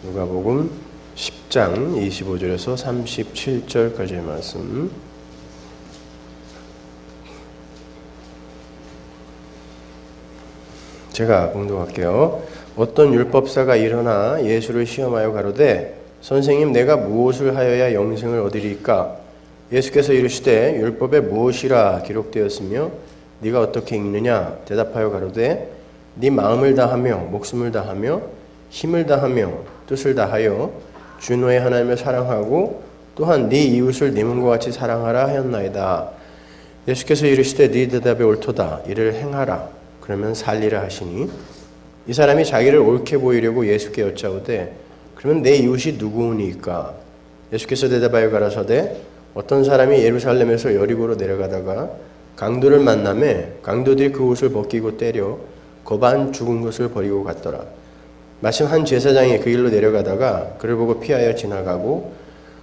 누가복음 10장 25절에서 37절까지의 말씀. 제가 봉독할게요. 어떤 율법사가 일어나 예수를 시험하여 가로되 선생님, 내가 무엇을 하여야 영생을 얻으리까? 예수께서 이르시되 율법에 무엇이라 기록되었으며 네가 어떻게 읽느냐? 대답하여 가로되 네 마음을 다하며 목숨을 다하며 힘을 다하며 뜻을 다하여 주 너의 하나님을 사랑하고 또한 네 이웃을 네 몸과 같이 사랑하라 하였나이다. 예수께서 이르시되 네 대답이 옳도다. 이를 행하라. 그러면 살리라 하시니 이 사람이 자기를 옳게 보이려고 예수께 여짜오되 그러면 내 이웃이 누구니까? 예수께서 대답하여 가라사대 어떤 사람이 예루살렘에서 여리고로 내려가다가 강도를 만나매 강도들이 그 옷을 벗기고 때려 거반 죽은 것을 버리고 갔더라. 마침 한 제사장이 그 길로 내려가다가 그를 보고 피하여 지나가고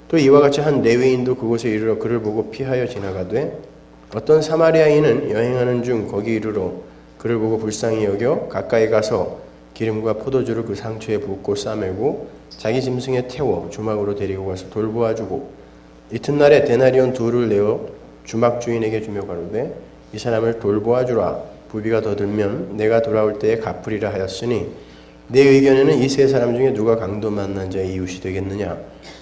또 이와 같이 한 레위인도 그곳에 이르러 그를 보고 피하여 지나가되 어떤 사마리아인은 여행하는 중 거기 이르러 그를 보고 불쌍히 여겨 가까이 가서 기름과 포도주를 그 상처에 붓고 싸매고 자기 짐승에 태워 주막으로 데리고 가서 돌보아주고 이튿날에 데나리온 둘을 내어 주막 주인에게 주며 가로되 이 사람을 돌보아주라. 부비가 더 들면 내가 돌아올 때에 갚으리라 하였으니 내 의견에는 이 세 사람 중에 누가 강도 만난 자의 이웃이 되겠느냐?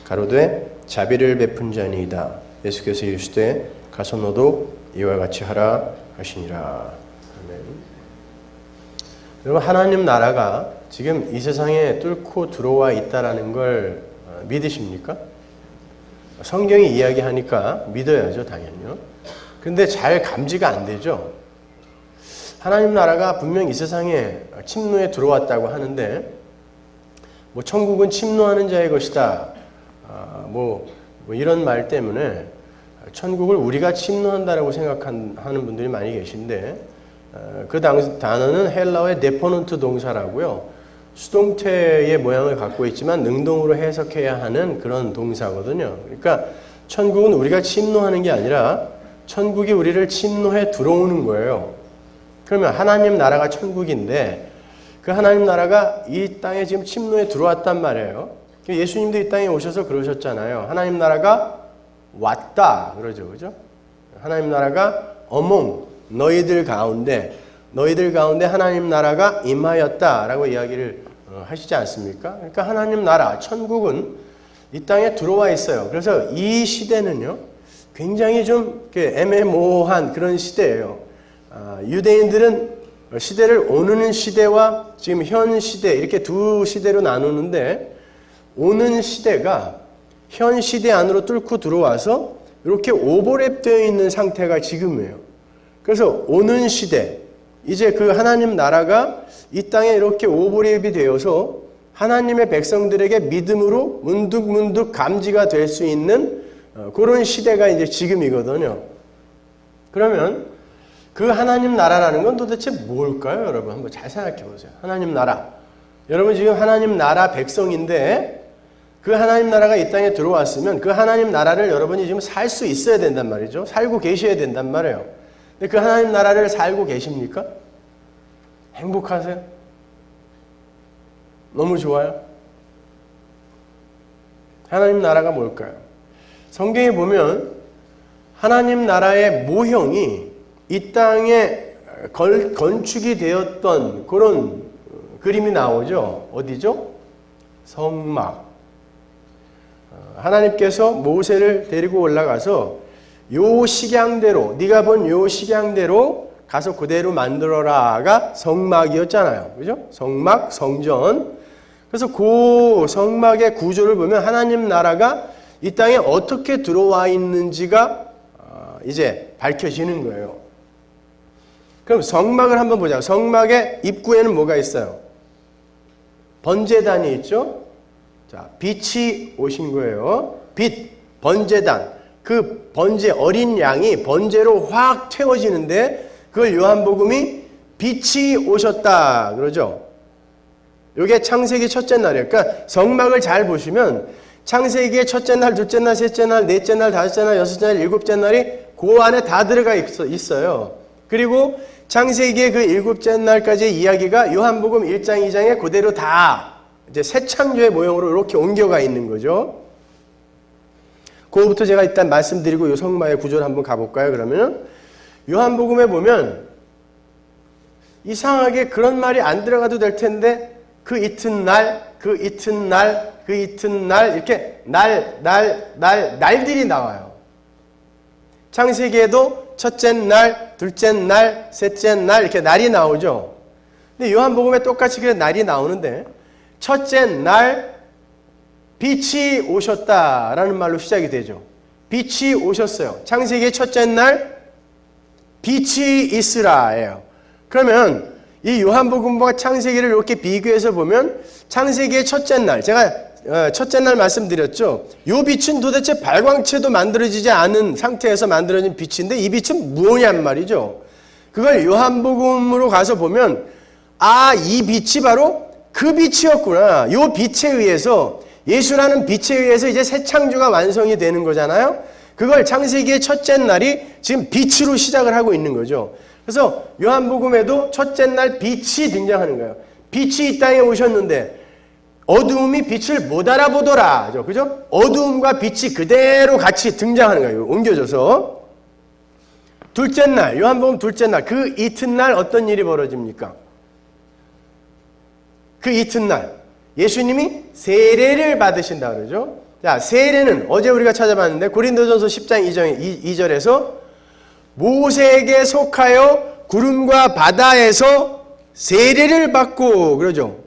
가로되 자비를 베푼 자니이다. 예수께서 이르시되 가서 너도 이와 같이 하라 하시니라. 여러분, 하나님 나라가 지금 이 세상에 뚫고 들어와 있다라는 걸 믿으십니까? 성경이 이야기하니까 믿어야죠, 당연히요. 근데 잘 감지가 안 되죠. 하나님 나라가 분명 이 세상에 침노에 들어왔다고 하는데 뭐 천국은 침노하는 자의 것이다. 뭐 이런 말 때문에 천국을 우리가 침노한다라고 생각하는 분들이 많이 계신데 그 단어는 헬라어의 데포넌트 동사라고요. 수동태의 모양을 갖고 있지만 능동으로 해석해야 하는 그런 동사거든요. 그러니까 천국은 우리가 침노하는 게 아니라 천국이 우리를 침노해 들어오는 거예요. 그러면 하나님 나라가 천국인데 그 하나님 나라가 이 땅에 지금 침노해 들어왔단 말이에요. 예수님도 이 땅에 오셔서 그러셨잖아요. 하나님 나라가 왔다 그러죠, 그죠? 하나님 나라가 어몽 너희들 가운데 하나님 나라가 임하였다라고 이야기를 하시지 않습니까? 그러니까 하나님 나라, 천국은 이 땅에 들어와 있어요. 그래서 이 시대는요, 굉장히 좀 애매모호한 그런 시대예요. 유대인들은 시대를 오는 시대와 지금 현 시대 이렇게 두 시대로 나누는데 오는 시대가 현 시대 안으로 뚫고 들어와서 이렇게 오버랩되어 있는 상태가 지금이에요. 그래서 오는 시대, 이제 그 하나님 나라가 이 땅에 이렇게 오버랩이 되어서 하나님의 백성들에게 믿음으로 문득문득 감지가 될 수 있는 그런 시대가 이제 지금이거든요. 그러면 그 하나님 나라라는 건 도대체 뭘까요, 여러분? 한번 잘 생각해 보세요. 하나님 나라. 여러분 지금 하나님 나라 백성인데 그 하나님 나라가 이 땅에 들어왔으면 그 하나님 나라를 여러분이 지금 살 수 있어야 된단 말이죠. 살고 계셔야 된단 말이에요. 근데 그 하나님 나라를 살고 계십니까? 행복하세요? 너무 좋아요? 하나님 나라가 뭘까요? 성경에 보면 하나님 나라의 모형이 이 땅에 건축이 되었던 그런 그림이 나오죠. 어디죠? 성막. 하나님께서 모세를 데리고 올라가서 요 식양대로, 네가 본 요 식양대로 가서 그대로 만들어라가 성막이었잖아요. 그죠? 성막, 성전. 그래서 그 성막의 구조를 보면 하나님 나라가 이 땅에 어떻게 들어와 있는지가 이제 밝혀지는 거예요. 그럼 성막을 한번 보자. 성막의 입구에는 뭐가 있어요? 번제단이 있죠? 자, 빛이 오신 거예요. 빛, 번제단. 그 번제, 어린 양이 번제로 확 태워지는데 그걸 요한복음이 빛이 오셨다 그러죠. 이게 창세기 첫째 날이에요. 그러니까 성막을 잘 보시면 창세기의 첫째 날, 둘째 날, 셋째 날, 넷째 날, 다섯째 날, 여섯째 날, 일곱째 날이 그 안에 다 들어가 있어요. 그리고 창세기의 그 일곱째 날까지의 이야기가 요한복음 1장, 2장에 그대로 다 이제 새 창조의 모형으로 이렇게 옮겨가 있는 거죠. 그거부터 제가 일단 말씀드리고 이 성마의 구조를 한번 가볼까요? 그러면 요한복음에 보면 이상하게 그런 말이 안 들어가도 될 텐데 그 이튿날, 그 이튿날, 그 이튿날 이렇게 날들이 나와요. 창세기에도 첫째 날, 둘째 날, 셋째 날 이렇게 날이 나오죠. 근데 요한복음에 똑같이 그 날이 나오는데 첫째 날 빛이 오셨다라는 말로 시작이 되죠. 빛이 오셨어요. 창세기의 첫째 날 빛이 있으라예요. 그러면 이 요한복음과 창세기를 이렇게 비교해서 보면 창세기의 첫째 날, 제가 첫째 날 말씀드렸죠. 이 빛은 도대체 발광체도 만들어지지 않은 상태에서 만들어진 빛인데 이 빛은 뭐냔 말이죠. 그걸 요한복음으로 가서 보면 이 빛이 바로 그 빛이었구나. 이 빛에 의해서 예수라는 빛에 의해서 이제 새 창조가 완성이 되는 거잖아요. 그걸 창세기의 첫째 날이 지금 빛으로 시작을 하고 있는 거죠. 그래서 요한복음에도 첫째 날 빛이 등장하는 거예요. 빛이 이 땅에 오셨는데 어두움이 빛을 못 알아보더라. 그죠? 어두움과 빛이 그대로 같이 등장하는 거예요. 옮겨져서. 둘째 날, 요한복음 둘째 날, 그 이튿날 어떤 일이 벌어집니까? 그 이튿날 예수님이 세례를 받으신다 그러죠. 자, 세례는 어제 우리가 찾아봤는데 고린도전서 10장 2절에서 모세에게 속하여 구름과 바다에서 세례를 받고 그러죠.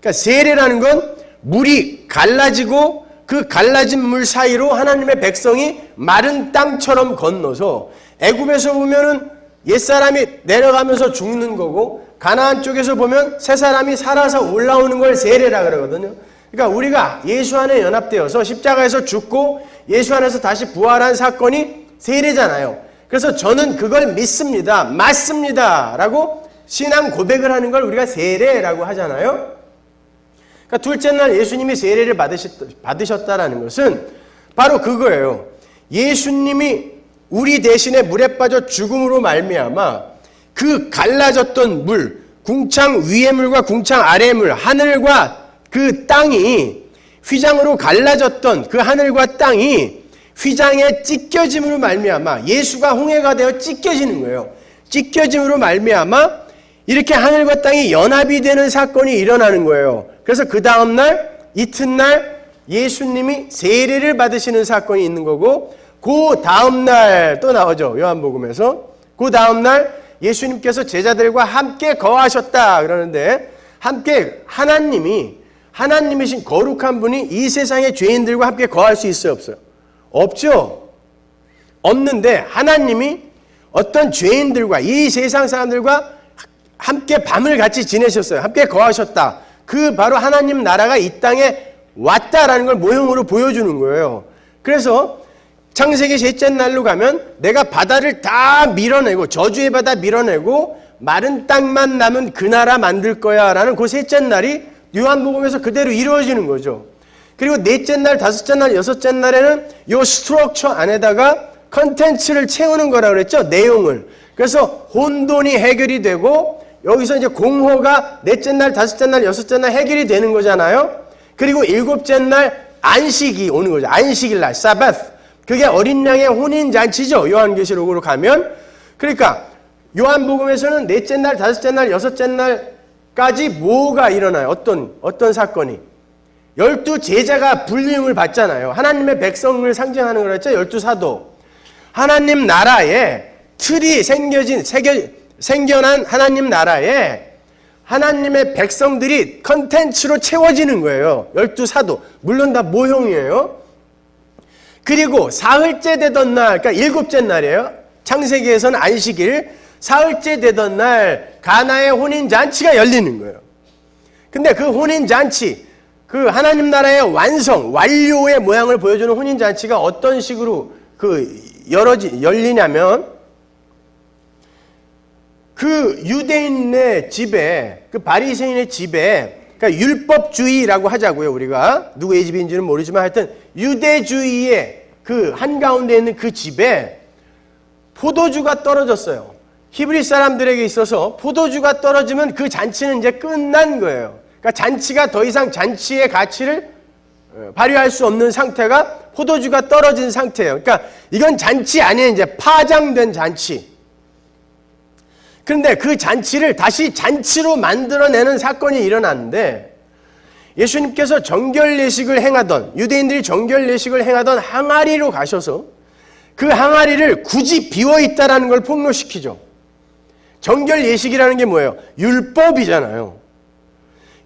그러니까 세례라는 건 물이 갈라지고 그 갈라진 물 사이로 하나님의 백성이 마른 땅처럼 건너서 애굽에서 보면은 옛사람이 내려가면서 죽는 거고 가나안 쪽에서 보면 새 사람이 살아서 올라오는 걸 세례라 그러거든요. 그러니까 우리가 예수 안에 연합되어서 십자가에서 죽고 예수 안에서 다시 부활한 사건이 세례잖아요. 그래서 저는 그걸 믿습니다. 맞습니다. 라고 신앙 고백을 하는 걸 우리가 세례라고 하잖아요. 그러니까 둘째 날 예수님이 세례를 받으셨다라는 것은 바로 그거예요. 예수님이 우리 대신에 물에 빠져 죽음으로 말미암아 그 갈라졌던 물, 궁창 위의 물과 궁창 아래의 물, 하늘과 그 땅이 휘장으로 갈라졌던 그 하늘과 땅이 휘장에 찢겨짐으로 말미암아 예수가 홍해가 되어 찢겨지는 거예요. 찢겨짐으로 말미암아 이렇게 하늘과 땅이 연합이 되는 사건이 일어나는 거예요. 그래서 그 다음날 이튿날 예수님이 세례를 받으시는 사건이 있는 거고 그 다음날 또 나오죠. 요한복음에서. 그 다음날 예수님께서 제자들과 함께 거하셨다 그러는데 함께 하나님이신 거룩한 분이 이 세상의 죄인들과 함께 거할 수 있어요? 없어요? 없죠. 없는데 하나님이 어떤 죄인들과 이 세상 사람들과 함께 밤을 같이 지내셨어요. 함께 거하셨다. 그 바로 하나님 나라가 이 땅에 왔다라는 걸 모형으로 보여주는 거예요. 그래서 창세기 셋째 날로 가면 내가 바다를 다 밀어내고 저주의 바다 밀어내고 마른 땅만 남은 그 나라 만들 거야 라는 그 셋째 날이 요한복음에서 그대로 이루어지는 거죠. 그리고 넷째 날, 다섯째 날, 여섯째 날에는 요 스트럭처 안에다가 컨텐츠를 채우는 거라 그랬죠. 내용을. 그래서 혼돈이 해결이 되고 여기서 이제 공허가 넷째 날, 다섯째 날, 여섯째 날 해결이 되는 거잖아요. 그리고 일곱째 날 안식이 오는 거죠. 안식일 날, 사바스. 그게 어린 양의 혼인잔치죠. 요한계시록으로 가면. 그러니까 요한복음에서는 넷째 날, 다섯째 날, 여섯째 날까지 뭐가 일어나요? 어떤 사건이? 12제자가 불림을 받잖아요. 하나님의 백성을 상징하는 거랬죠. 12사도. 하나님 나라에 틀이 생겨난 하나님 나라에 하나님의 백성들이 컨텐츠로 채워지는 거예요. 12사도. 물론 다 모형이에요. 그리고 사흘째 되던 날, 그러니까 일곱째 날이에요. 창세기에서는 안식일. 사흘째 되던 날 가나의 혼인잔치가 열리는 거예요. 근데 그 혼인잔치, 그 하나님 나라의 완료의 모양을 보여주는 혼인잔치가 어떤 식으로 열리냐면 그 유대인의 집에, 그 바리새인의 집에, 그러니까 율법주의라고 하자고요, 우리가. 누구의 집인지는 모르지만 하여튼 유대주의의 그 한가운데 있는 그 집에 포도주가 떨어졌어요. 히브리 사람들에게 있어서 포도주가 떨어지면 그 잔치는 이제 끝난 거예요. 그러니까 잔치가 더 이상 잔치의 가치를 발휘할 수 없는 상태가 포도주가 떨어진 상태예요. 그러니까 이건 잔치 아니에요. 이제 파장된 잔치. 그런데 그 잔치를 다시 잔치로 만들어내는 사건이 일어났는데 예수님께서 정결예식을 행하던 유대인들이 정결예식을 행하던 항아리로 가셔서 그 항아리를 굳이 비워있다라는 걸 폭로시키죠. 정결예식이라는 게 뭐예요? 율법이잖아요.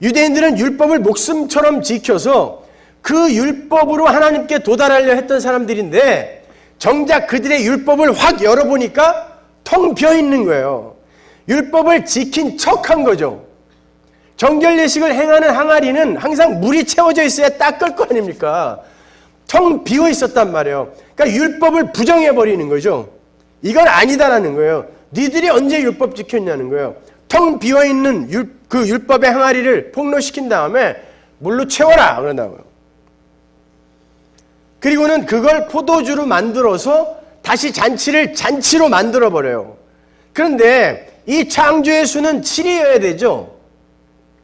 유대인들은 율법을 목숨처럼 지켜서 그 율법으로 하나님께 도달하려 했던 사람들인데 정작 그들의 율법을 확 열어보니까 텅 비어있는 거예요. 율법을 지킨 척한 거죠. 정결예식을 행하는 항아리는 항상 물이 채워져 있어야 닦을 거 아닙니까? 텅 비어 있었단 말이에요. 그러니까 율법을 부정해버리는 거죠. 이건 아니다라는 거예요. 니들이 언제 율법 지켰냐는 거예요. 텅 비어있는 그 율법의 항아리를 폭로시킨 다음에 물로 채워라 그런다고요. 그리고는 그걸 포도주로 만들어서 다시 잔치를 잔치로 만들어버려요. 그런데 이 창조의 수는 7이어야 되죠.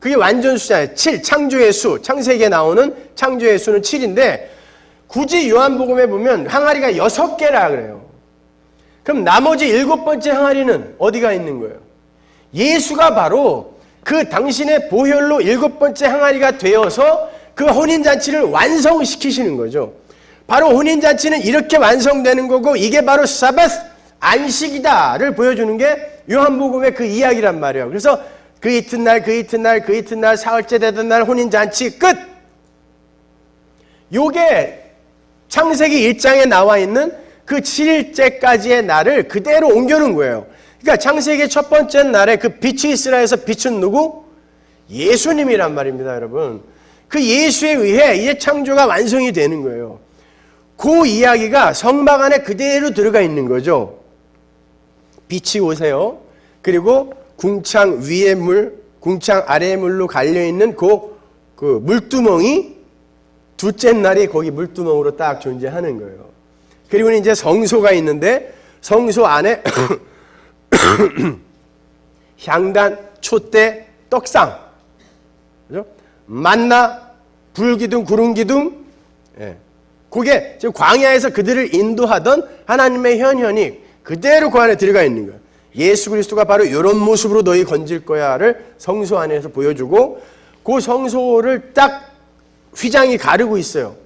그게 완전 수잖아요. 7, 창조의 수. 창세기에 나오는 창조의 수는 7인데 굳이 요한복음에 보면 항아리가 6개라 그래요. 그럼 나머지 7번째 항아리는 어디가 있는 거예요? 예수가 바로 그 당신의 보혈로 7번째 항아리가 되어서 그 혼인잔치를 완성시키시는 거죠. 바로 혼인잔치는 이렇게 완성되는 거고 이게 바로 사바스, 안식이다를 보여주는 게 요한복음의 그 이야기란 말이에요. 그래서 그 이튿날, 그 이튿날, 그 이튿날, 사흘째 되던 날 혼인잔치 끝! 요게 창세기 1장에 나와 있는 그 7일째까지의 날을 그대로 옮겨놓은 거예요. 그러니까 창세기 첫 번째 날에 그 빛이 있으라에서 빛은 누구? 예수님이란 말입니다, 여러분. 그 예수에 의해 이제 창조가 완성이 되는 거예요. 그 이야기가 성막 안에 그대로 들어가 있는 거죠. 빛이 오세요. 그리고 궁창 위의 물, 궁창 아래의 물로 갈려있는 그 물두멍이 둘째 날이 거기 물두멍으로 딱 존재하는 거예요. 그리고는 이제 성소가 있는데 성소 안에 향단, 촛대, 떡상, 그죠? 만나, 불기둥, 구름기둥, 예. 그게 지금 광야에서 그들을 인도하던 하나님의 현현이 그대로 그 안에 들어가 있는 거예요. 예수 그리스도가 바로 이런 모습으로 너희 건질 거야를 성소 안에서 보여주고 그 성소를 딱 휘장이 가르고 있어요.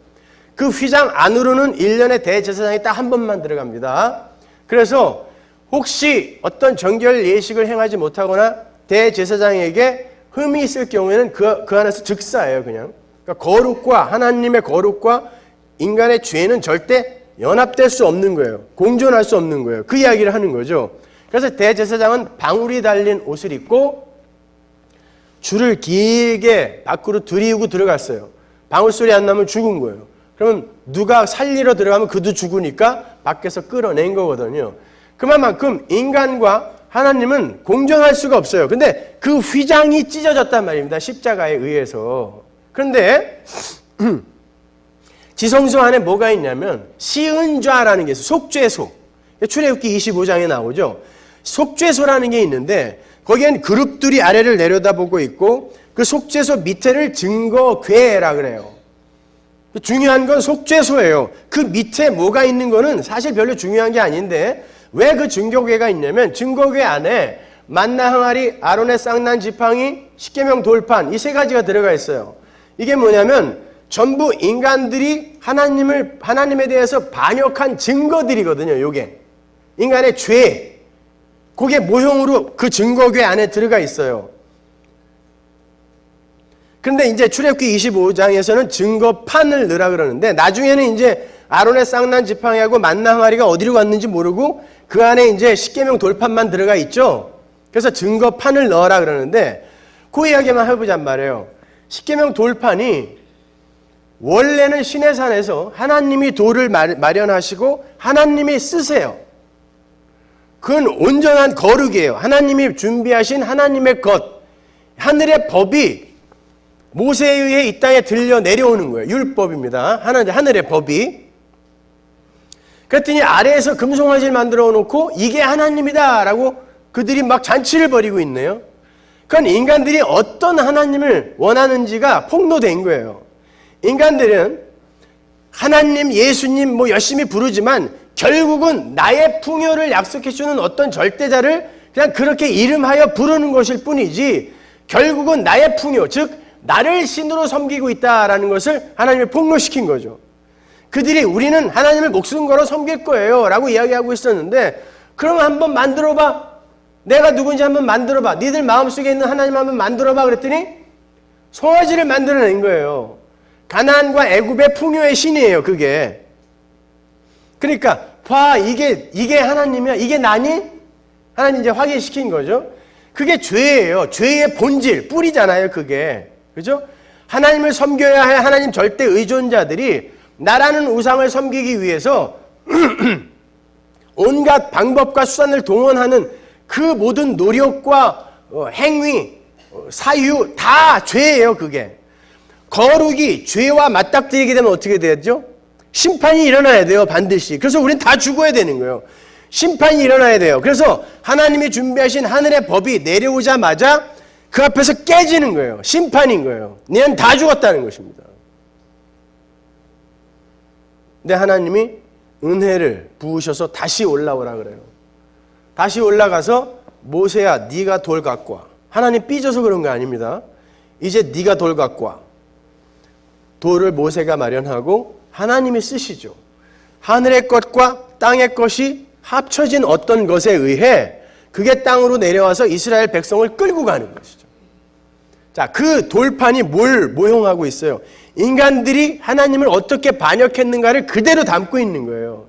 그 휘장 안으로는 1년에 대제사장이 딱 한 번만 들어갑니다. 그래서 혹시 어떤 정결 예식을 행하지 못하거나 대제사장에게 흠이 있을 경우에는 그 안에서 즉사예요, 그냥. 그러니까 거룩과 하나님의 거룩과 인간의 죄는 절대 연합될 수 없는 거예요. 공존할 수 없는 거예요. 그 이야기를 하는 거죠. 그래서 대제사장은 방울이 달린 옷을 입고 줄을 길게 밖으로 들이우고 들어갔어요. 방울 소리 안 나면 죽은 거예요. 그러면 누가 살리러 들어가면 그도 죽으니까 밖에서 끌어낸 거거든요. 그만큼 인간과 하나님은 공존할 수가 없어요. 근데 그 휘장이 찢어졌단 말입니다. 십자가에 의해서. 그런데 지성소 안에 뭐가 있냐면 시은좌라는 게 있어요. 속죄소. 출애굽기 25장에 나오죠. 속죄소라는 게 있는데 거기엔 그룹들이 아래를 내려다보고 있고 그 속죄소 밑에를 증거궤라 그래요. 중요한 건 속죄소예요. 그 밑에 뭐가 있는 거는 사실 별로 중요한 게 아닌데 왜 그 증거궤가 있냐면 증거궤 안에 만나 항아리, 아론의 쌍난 지팡이, 십계명 돌판 이 세 가지가 들어가 있어요. 이게 뭐냐면 전부 인간들이 하나님에 대해서 반역한 증거들이거든요. 요게 인간의 죄, 그게 모형으로 그 증거궤 안에 들어가 있어요. 그런데 이제 출애굽기 25장에서는 증거판을 넣으라 그러는데 나중에는 이제 아론의 쌍난 지팡이하고 만나 항아리가 어디로 갔는지 모르고 그 안에 이제 십계명 돌판만 들어가 있죠. 그래서 증거판을 넣어라 그러는데 그 이야기만 해보잔 말이에요. 십계명 돌판이 원래는 시내산에서 하나님이 돌을 마련하시고 하나님이 쓰세요. 그건 온전한 거룩이에요. 하나님이 준비하신 하나님의 것, 하늘의 법이 모세에 의해 이 땅에 들려 내려오는 거예요. 율법입니다. 하늘의 법이. 그랬더니 아래에서 금송아지를 만들어 놓고 이게 하나님이다 라고 그들이 막 잔치를 벌이고 있네요. 그건 인간들이 어떤 하나님을 원하는지가 폭로된 거예요. 인간들은 하나님, 예수님 뭐 열심히 부르지만 결국은 나의 풍요를 약속해주는 어떤 절대자를 그냥 그렇게 이름하여 부르는 것일 뿐이지 결국은 나의 풍요, 즉 나를 신으로 섬기고 있다라는 것을 하나님이 폭로시킨 거죠. 그들이 우리는 하나님을 목숨 걸어 섬길 거예요 라고 이야기하고 있었는데 그럼 한번 만들어봐. 내가 누군지 한번 만들어봐. 니들 마음속에 있는 하나님 한번 만들어봐 그랬더니 송아지를 만들어낸 거예요. 가나안과 애굽의 풍요의 신이에요 그게. 그러니까 봐 이게 하나님이야. 이게 나니? 하나님 이제 확인시킨 거죠. 그게 죄예요. 죄의 본질, 뿌리잖아요 그게. 그죠? 하나님을 섬겨야 할 하나님 절대 의존자들이 나라는 우상을 섬기기 위해서 온갖 방법과 수단을 동원하는 그 모든 노력과 행위, 사유 다 죄예요 그게. 거룩이 죄와 맞닥뜨리게 되면 어떻게 되죠? 심판이 일어나야 돼요 반드시. 그래서 우린 다 죽어야 되는 거예요. 심판이 일어나야 돼요. 그래서 하나님이 준비하신 하늘의 법이 내려오자마자 그 앞에서 깨지는 거예요. 심판인 거예요. 너는 다 죽었다는 것입니다. 근데 하나님이 은혜를 부으셔서 다시 올라오라 그래요. 다시 올라가서 모세야 네가 돌 갖고 와. 하나님 삐져서 그런 거 아닙니다. 이제 네가 돌 갖고 와. 돌을 모세가 마련하고 하나님이 쓰시죠. 하늘의 것과 땅의 것이 합쳐진 어떤 것에 의해 그게 땅으로 내려와서 이스라엘 백성을 끌고 가는 것이죠. 자, 그 돌판이 뭘 모형하고 있어요? 인간들이 하나님을 어떻게 반역했는가를 그대로 담고 있는 거예요.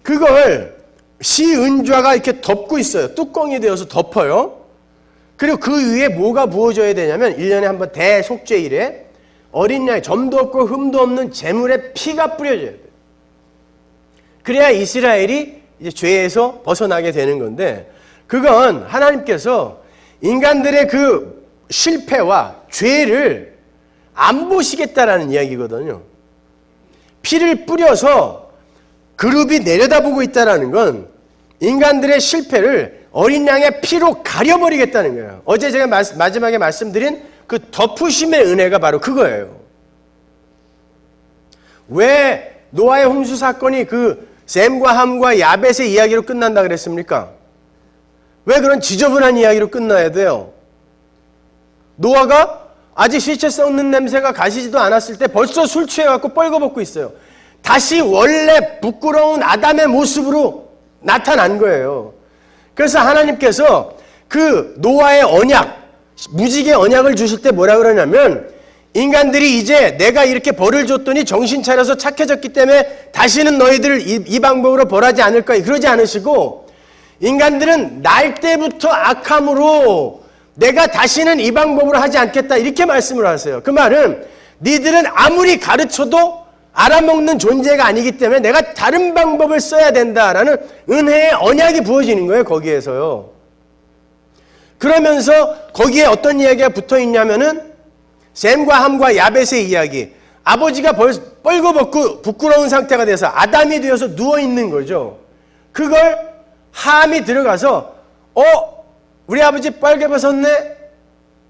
그걸 시은좌가 이렇게 덮고 있어요. 뚜껑이 되어서 덮어요. 그리고 그 위에 뭐가 부어져야 되냐면 1년에 한 번 대속죄일에 어린 양의 점도 없고 흠도 없는 제물의 피가 뿌려져야 돼요. 그래야 이스라엘이 이제 죄에서 벗어나게 되는 건데 그건 하나님께서 인간들의 그 실패와 죄를 안 보시겠다라는 이야기거든요. 피를 뿌려서 그룹이 내려다보고 있다는 건 인간들의 실패를 어린 양의 피로 가려버리겠다는 거예요. 어제 제가 마지막에 말씀드린 그 덮으심의 은혜가 바로 그거예요. 왜 노아의 홍수 사건이 그 셈과 함과 야벳의 이야기로 끝난다 그랬습니까? 왜 그런 지저분한 이야기로 끝나야 돼요? 노아가 아직 시체 썩는 냄새가 가시지도 않았을 때 벌써 술 취해갖고 뻘거벗고 있어요. 다시 원래 부끄러운 아담의 모습으로 나타난 거예요. 그래서 하나님께서 그 노아의 언약, 무지개 언약을 주실 때 뭐라 그러냐면 인간들이 이제 내가 이렇게 벌을 줬더니 정신 차려서 착해졌기 때문에 다시는 너희들을 이 방법으로 벌하지 않을 거야. 그러지 않으시고 인간들은 날 때부터 악함으로 내가 다시는 이 방법으로 하지 않겠다 이렇게 말씀을 하세요. 그 말은 니들은 아무리 가르쳐도 알아먹는 존재가 아니기 때문에 내가 다른 방법을 써야 된다라는 은혜의 언약이 부어지는 거예요. 거기에서요. 그러면서 거기에 어떤 이야기가 붙어 있냐면은 셈과 함과 야벳의 이야기. 아버지가 뻘거벗고 부끄러운 상태가 돼서 아담이 되어서 누워있는 거죠. 그걸 함이 들어가서 우리 아버지 빨개벗었네?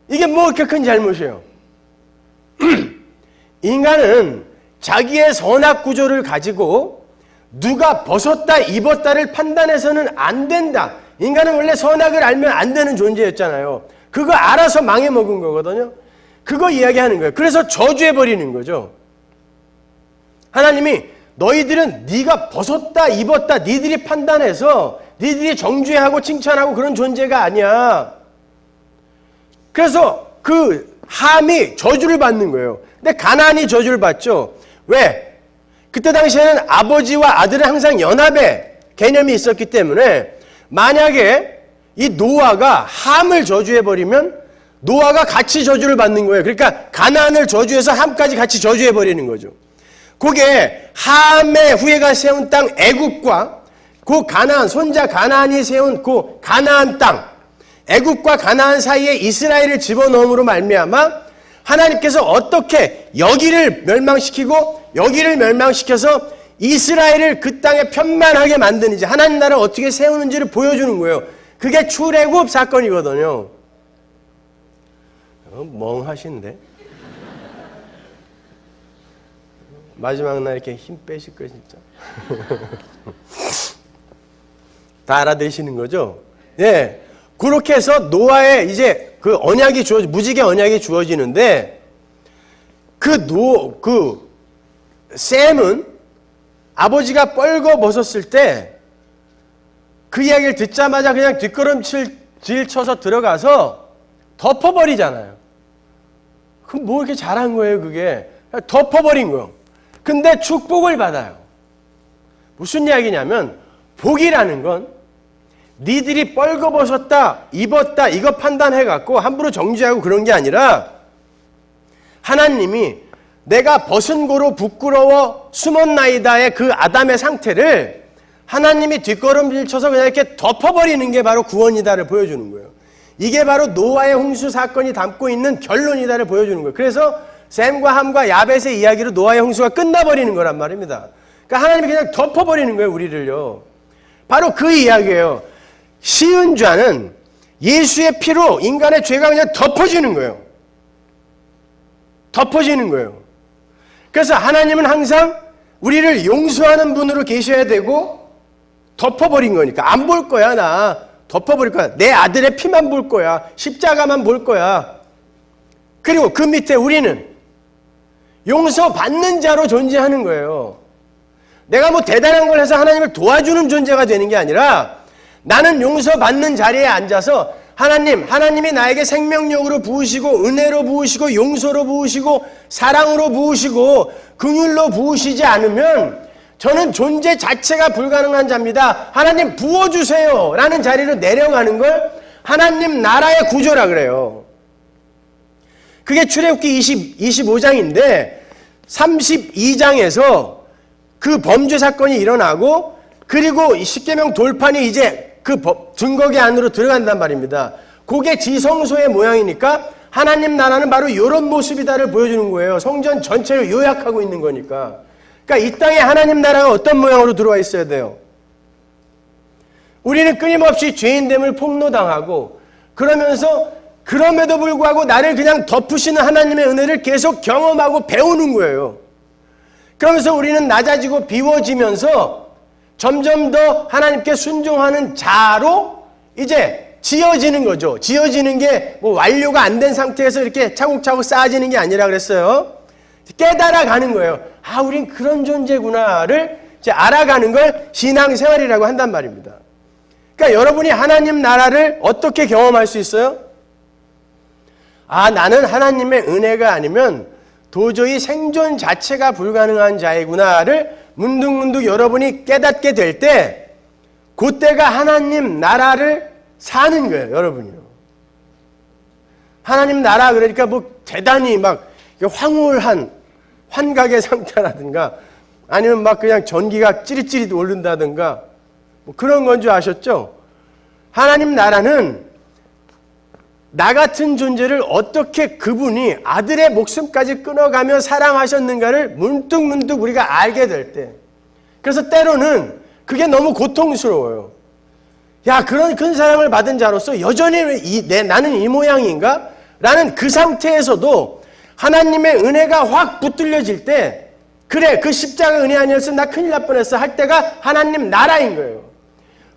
이게 뭐 그렇게 큰 잘못이에요. 인간은 자기의 선악 구조를 가지고 누가 벗었다 입었다를 판단해서는 안 된다. 인간은 원래 선악을 알면 안 되는 존재였잖아요. 그거 알아서 망해먹은 거거든요. 그거 이야기하는 거예요. 그래서 저주해버리는 거죠. 하나님이 너희들은 네가 벗었다 입었다 니들이 판단해서 니들이 정죄하고 칭찬하고 그런 존재가 아니야. 그래서 그 함이 저주를 받는 거예요. 근데 가나안이 저주를 받죠. 왜? 그때 당시에는 아버지와 아들은 항상 연합의 개념이 있었기 때문에 만약에 이 노아가 함을 저주해버리면 노아가 같이 저주를 받는 거예요. 그러니까 가나안을 저주해서 함까지 같이 저주해버리는 거죠. 그게 함의 후예가 세운 땅 애굽과 그 가나안, 손자 가나안이 세운 그 가나안 땅, 애굽과 가나안 사이에 이스라엘을 집어넣음으로 말미암아 하나님께서 어떻게 여기를 멸망시키고 여기를 멸망시켜서 이스라엘을 그 땅에 편만하게 만드는지 하나님 나라를 어떻게 세우는지를 보여주는 거예요. 그게 출애굽 사건이거든요. 멍하신데? 마지막 날 이렇게 힘 빼실 거예요, 진짜. 다 알아내시는 거죠? 예. 그렇게 해서 노아의 이제 그 언약이 무지개 언약이 주어지는데, 셈은 아버지가 뻘거 벗었을 때 그 이야기를 듣자마자 그냥 뒷걸음질 쳐서 들어가서 덮어버리잖아요. 그럼 뭐 이렇게 잘한 거예요, 그게? 덮어버린 거예요. 근데 축복을 받아요. 무슨 이야기냐면, 복이라는 건 니들이 뻘거벗었다, 입었다, 이거 판단해갖고 함부로 정죄하고 그런 게 아니라 하나님이 내가 벗은 고로 부끄러워 숨었나이다의 그 아담의 상태를 하나님이 뒷걸음질 쳐서 그냥 이렇게 덮어버리는 게 바로 구원이다를 보여주는 거예요. 이게 바로 노아의 홍수 사건이 담고 있는 결론이다를 보여주는 거예요. 그래서 셈과 함과 야벳의 이야기로 노아의 홍수가 끝나버리는 거란 말입니다. 그러니까 하나님이 그냥 덮어버리는 거예요, 우리를요. 바로 그 이야기예요. 쉬운 죄는 예수의 피로 인간의 죄가 그냥 덮어지는 거예요. 덮어지는 거예요. 그래서 하나님은 항상 우리를 용서하는 분으로 계셔야 되고, 덮어버린 거니까. 안 볼 거야, 나. 덮어버릴 거야. 내 아들의 피만 볼 거야. 십자가만 볼 거야. 그리고 그 밑에 우리는 용서받는 자로 존재하는 거예요. 내가 뭐 대단한 걸 해서 하나님을 도와주는 존재가 되는 게 아니라, 나는 용서받는 자리에 앉아서 하나님이 나에게 생명력으로 부으시고 은혜로 부으시고 용서로 부으시고 사랑으로 부으시고 긍휼로 부으시지 않으면 저는 존재 자체가 불가능한 자입니다. 하나님 부어주세요 라는 자리로 내려가는 걸 하나님 나라의 구조라 그래요. 그게 출애굽기 25장인데 32장에서 그 범죄 사건이 일어나고, 그리고 십계명 돌판이 이제 그 증거계 안으로 들어간단 말입니다. 그게 지성소의 모양이니까 하나님 나라는 바로 이런 모습이다를 보여주는 거예요. 성전 전체를 요약하고 있는 거니까. 그러니까 이 땅에 하나님 나라가 어떤 모양으로 들어와 있어야 돼요? 우리는 끊임없이 죄인됨을 폭로당하고, 그러면서 그럼에도 불구하고 나를 그냥 덮으시는 하나님의 은혜를 계속 경험하고 배우는 거예요. 그러면서 우리는 낮아지고 비워지면서 점점 더 하나님께 순종하는 자로 이제 지어지는 거죠. 지어지는 게 뭐 완료가 안 된 상태에서 이렇게 차곡차곡 쌓아지는 게 아니라 그랬어요. 깨달아가는 거예요. 아, 우린 그런 존재구나를 이제 알아가는 걸 신앙생활이라고 한단 말입니다. 그러니까 여러분이 하나님 나라를 어떻게 경험할 수 있어요? 아, 나는 하나님의 은혜가 아니면 도저히 생존 자체가 불가능한 자이구나를 문득문득 여러분이 깨닫게 될 때, 그때가 하나님 나라를 사는 거예요, 여러분이요. 하나님 나라 그러니까 뭐 대단히 막 황홀한 환각의 상태라든가, 아니면 막 그냥 전기가 찌릿찌릿 오른다든가, 뭐 그런 건 줄 아셨죠? 하나님 나라는 나 같은 존재를 어떻게 그분이 아들의 목숨까지 끊어가며 사랑하셨는가를 문득문득 우리가 알게 될 때, 그래서 때로는 그게 너무 고통스러워요. 야, 그런 큰 사랑을 받은 자로서 여전히 나는 이 모양인가? 라는 그 상태에서도 하나님의 은혜가 확 붙들려질 때, 그래, 그 십자가 은혜 아니었으면 나 큰일 날 뻔했어 할 때가 하나님 나라인 거예요.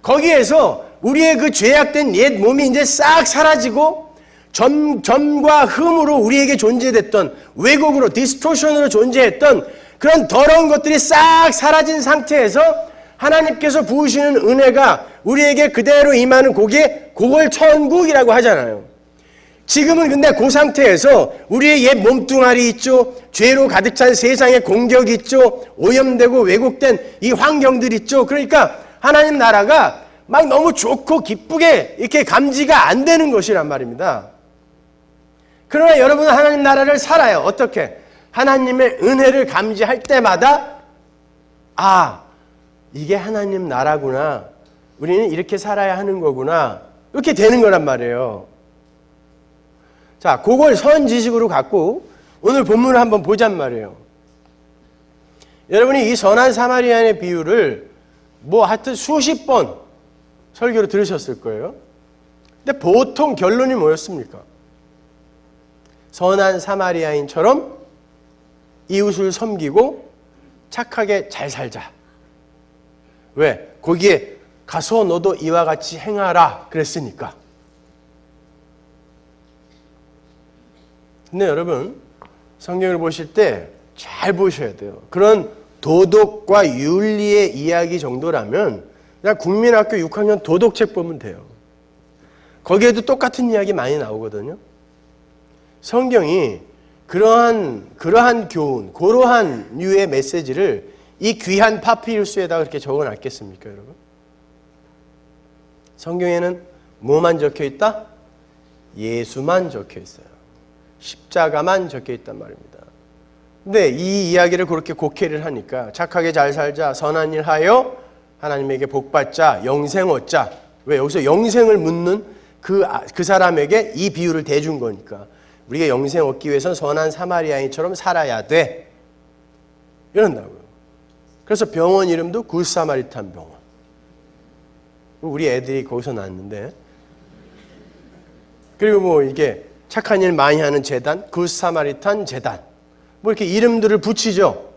거기에서 우리의 그 죄악된 옛 몸이 이제 싹 사라지고, 점과 흠으로 우리에게 존재됐던, 왜곡으로 디스토션으로 존재했던 그런 더러운 것들이 싹 사라진 상태에서 하나님께서 부으시는 은혜가 우리에게 그대로 임하는 그걸 천국이라고 하잖아요. 지금은 근데 그 상태에서 우리의 옛 몸뚱아리 있죠, 죄로 가득 찬 세상의 공격이 있죠, 오염되고 왜곡된 이 환경들 있죠. 그러니까 하나님 나라가 막 너무 좋고 기쁘게 이렇게 감지가 안 되는 것이란 말입니다. 그러나 여러분은 하나님 나라를 살아요. 어떻게? 하나님의 은혜를 감지할 때마다, 아, 이게 하나님 나라구나, 우리는 이렇게 살아야 하는 거구나, 이렇게 되는 거란 말이에요. 자, 그걸 선지식으로 갖고 오늘 본문을 한번 보잔 말이에요. 여러분이 이 선한 사마리아인의 비유를 뭐 하여튼 수십 번 설교로 들으셨을 거예요. 근데 보통 결론이 뭐였습니까? 선한 사마리아인처럼 이웃을 섬기고 착하게 잘 살자. 왜? 거기에 가서 너도 이와 같이 행하라 그랬으니까. 근데 여러분, 성경을 보실 때 잘 보셔야 돼요. 그런 도덕과 윤리의 이야기 정도라면 그냥 국민학교 6학년 도덕책 보면 돼요. 거기에도 똑같은 이야기 많이 나오거든요. 성경이 그러한 교훈, 그러한 류의 메시지를 이 귀한 파피루스에다가 그렇게 적어놨겠습니까, 여러분? 성경에는 뭐만 적혀 있다? 예수만 적혀 있어요. 십자가만 적혀 있단 말입니다. 근데 이 이야기를 그렇게 곡해를 하니까 착하게 잘 살자, 선한 일 하여 하나님에게 복 받자, 영생 얻자. 왜? 여기서 영생을 묻는 그 사람에게 이 비유를 대준 거니까. 우리가 영생 얻기 위해서는 선한 사마리아인처럼 살아야 돼. 이런다고요. 그래서 병원 이름도 굿사마리탄 병원. 우리 애들이 거기서 났는데. 그리고 뭐 이게 착한 일 많이 하는 재단, 굿사마리탄 재단. 뭐 이렇게 이름들을 붙이죠.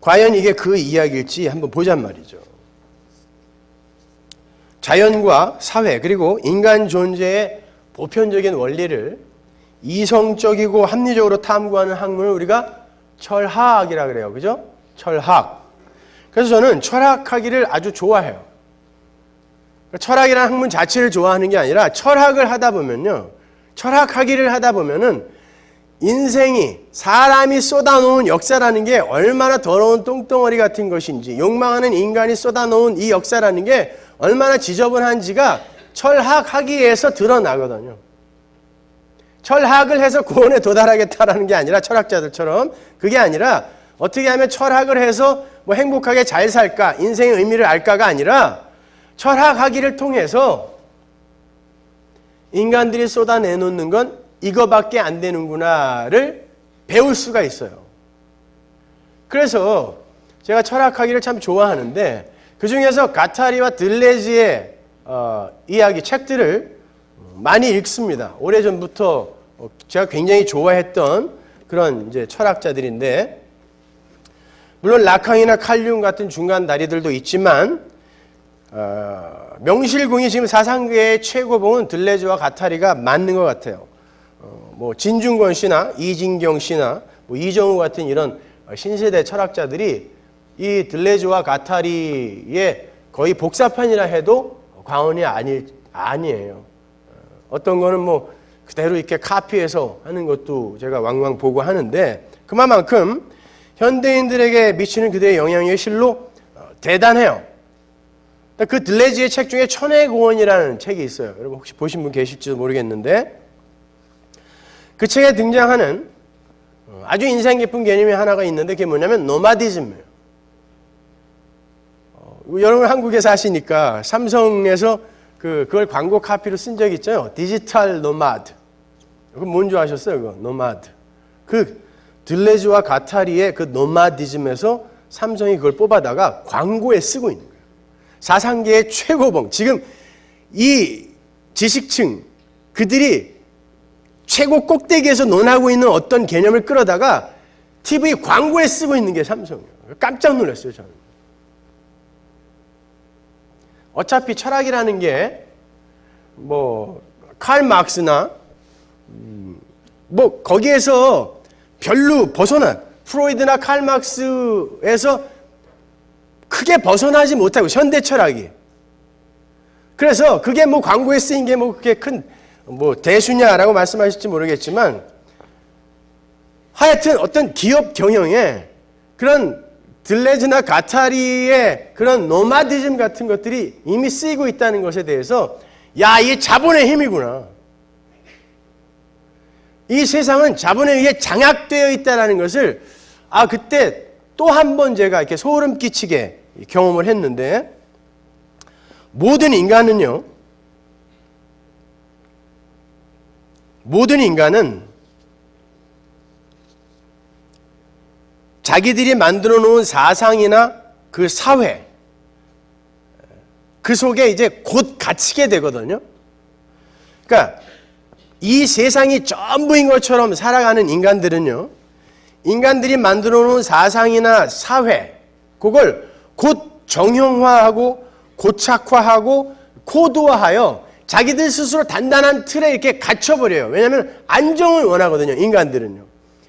과연 이게 그 이야기일지 한번 보잔 말이죠. 자연과 사회 그리고 인간 존재의 보편적인 원리를 이성적이고 합리적으로 탐구하는 학문을 우리가 철학이라 그래요. 그죠? 철학. 그래서 저는 철학하기를 아주 좋아해요. 철학이라는 학문 자체를 좋아하는 게 아니라 철학을 하다 보면요. 철학하기를 하다 보면은 인생이 사람이 쏟아놓은 역사라는 게 얼마나 더러운 똥덩어리 같은 것인지 욕망하는 인간이 쏟아놓은 이 역사라는 게 얼마나 지저분한지가 철학하기에서 드러나거든요. 철학을 해서 구원에 도달하겠다라는 게 아니라 철학자들처럼 그게 아니라 어떻게 하면 철학을 해서 뭐 행복하게 잘 살까 인생의 의미를 알까가 아니라 철학하기를 통해서 인간들이 쏟아내놓는 건 이거밖에 안 되는구나를 배울 수가 있어요. 그래서 제가 철학하기를 참 좋아하는데 그 중에서 가타리와 들레즈의 이야기 책들을 많이 읽습니다. 오래전부터 제가 굉장히 좋아했던 그런 이제 철학자들인데 물론 라캉이나 칼륨 같은 중간 다리들도 있지만 명실공히 지금 사상계의 최고봉은 들레즈와 가타리가 맞는 것 같아요. 뭐 진중권 씨나 이진경 씨나 뭐 이정우 같은 이런 신세대 철학자들이 이 들레즈와 가타리의 거의 복사판이라 해도 과언이 아니에요. 어떤 거는 뭐 그대로 이렇게 카피해서 하는 것도 제가 왕왕 보고 하는데 그만큼 현대인들에게 미치는 그들의 영향력이 실로 대단해요. 그 들레즈의 책 중에 천의 고원이라는 책이 있어요. 여러분 혹시 보신 분 계실지도 모르겠는데 그 책에 등장하는 아주 인상 깊은 개념이 하나가 있는데 그게 뭐냐면 노마디즘이에요. 여러분 한국에 사시니까 삼성에서 그걸 광고 카피로 쓴 적 있죠. 디지털 노마드. 그건 뭔지 아셨어요? 그거 노마드. 그 들레즈와 가타리의 그 노마디즘에서 삼성이 그걸 뽑아다가 광고에 쓰고 있는 거예요. 사상계의 최고봉. 지금 이 지식층 그들이 최고 꼭대기에서 논하고 있는 어떤 개념을 끌어다가 TV 광고에 쓰고 있는 게 삼성이에요. 깜짝 놀랐어요, 저는. 어차피 철학이라는 게 뭐 칼 막스나 뭐 거기에서 별로 벗어난 프로이드나 칼 막스에서 크게 벗어나지 못하고 현대 철학이. 그래서 그게 뭐 광고에 쓰인 게 뭐 그렇게 큰 뭐 대수냐라고 말씀하실지 모르겠지만 하여튼 어떤 기업 경영에 그런 들레즈나 가타리의 그런 노마디즘 같은 것들이 이미 쓰이고 있다는 것에 대해서 야, 이게 자본의 힘이구나. 이 세상은 자본에 의해 장악되어 있다는 것을 그때 또 한 번 제가 이렇게 소름 끼치게 경험을 했는데 모든 인간은 자기들이 만들어 놓은 사상이나 그 사회, 그 속에 이제 곧 갇히게 되거든요. 그러니까 이 세상이 전부인 것처럼 살아가는 인간들은요, 인간들이 만들어 놓은 사상이나 사회, 그걸 곧 정형화하고 고착화하고 코드화하여 자기들 스스로 단단한 틀에 이렇게 갇혀버려요. 왜냐하면 안정을 원하거든요, 인간들은요.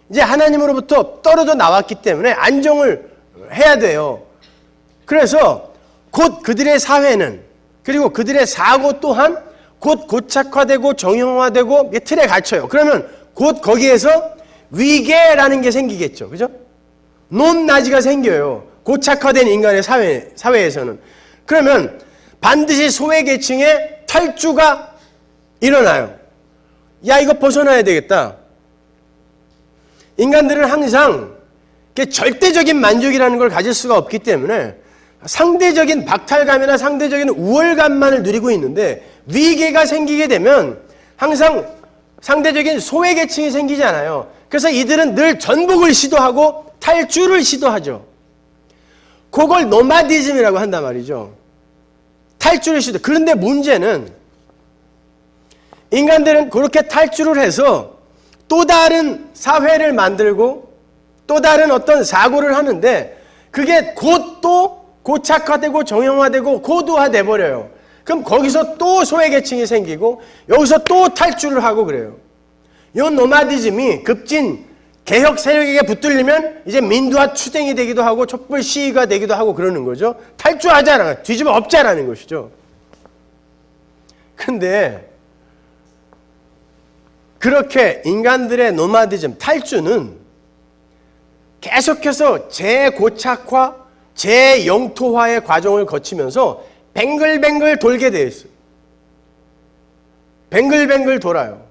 이제 하나님으로부터 떨어져 나왔기 때문에 안정을 해야 돼요. 그래서 곧 그들의 사회는, 그리고 그들의 사고 또한 곧 고착화되고 정형화되고 틀에 갇혀요. 그러면 곧 거기에서 위계라는 게 생기겠죠. 그죠? 높낮이가 생겨요. 고착화된 인간의 사회에서는. 그러면 반드시 소외계층의 탈주가 일어나요. 야, 이거 벗어나야 되겠다. 인간들은 항상 절대적인 만족이라는 걸 가질 수가 없기 때문에 상대적인 박탈감이나 상대적인 우월감만을 누리고 있는데, 위계가 생기게 되면 항상 상대적인 소외계층이 생기잖아요. 그래서 이들은 늘 전복을 시도하고 탈주를 시도하죠. 그걸 노마디즘이라고 한단 말이죠. 탈주를 시도. 그런데 문제는 인간들은 그렇게 탈주를 해서 또 다른 사회를 만들고 또 다른 어떤 사고를 하는데, 그게 곧 또 고착화되고 정형화되고 고도화돼 버려요. 그럼 거기서 또 소외계층이 생기고 여기서 또 탈주를 하고 그래요. 이 노마디즘이 급진 개혁 세력에게 붙들리면 이제 민주화 추쟁이 되기도 하고 촛불 시위가 되기도 하고 그러는 거죠. 탈주하자라, 뒤집어 엎자라는 것이죠. 근데 그렇게 인간들의 노마디즘, 탈주는 계속해서 재고착화, 재영토화의 과정을 거치면서 뱅글뱅글 돌게 되어 있어요. 뱅글뱅글 돌아요.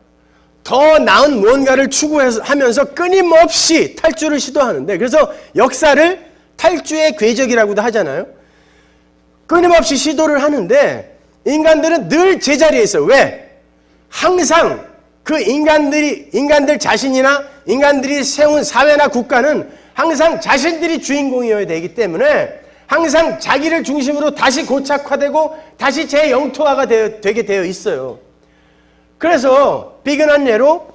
더 나은 무언가를 추구하면서 끊임없이 탈주를 시도하는데, 그래서 역사를 탈주의 궤적이라고도 하잖아요. 끊임없이 시도를 하는데 인간들은 늘 제자리에 있어요. 왜? 항상 그 인간들 자신이나 인간들이 세운 사회나 국가는 항상 자신들이 주인공이어야 되기 때문에 항상 자기를 중심으로 다시 고착화되고 다시 재영토화가 되게 되어 있어요. 그래서 비근한 예로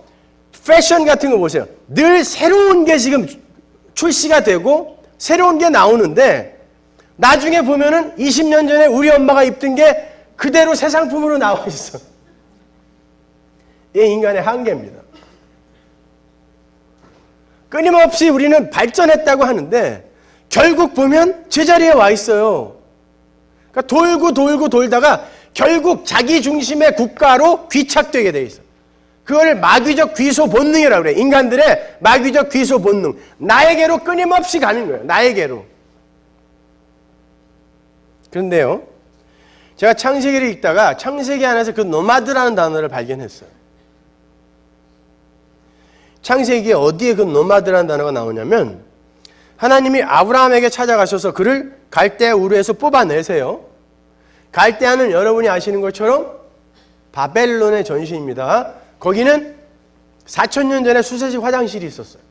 패션 같은 거 보세요. 늘 새로운 게 지금 출시가 되고 새로운 게 나오는데 나중에 보면은 20년 전에 우리 엄마가 입던 게 그대로 새 상품으로 나와 있어. 이게 인간의 한계입니다. 끊임없이 우리는 발전했다고 하는데 결국 보면 제자리에 와 있어요. 그러니까 돌고 돌다가 결국 자기 중심의 국가로 귀착되게 돼 있어. 그걸 마귀적 귀소 본능이라고 그래. 인간들의 마귀적 귀소 본능. 나에게로 끊임없이 가는 거예요. 나에게로. 그런데요, 제가 창세기를 읽다가 창세기 안에서 그 노마드라는 단어를 발견했어요. 창세기에 어디에 그 노마드라는 단어가 나오냐면, 하나님이 아브라함에게 찾아가셔서 그를 갈대아 우르에서 뽑아내세요. 갈대아는 여러분이 아시는 것처럼 바벨론의 전시입니다. 거기는 4,000년 전에 수세식 화장실이 있었어요.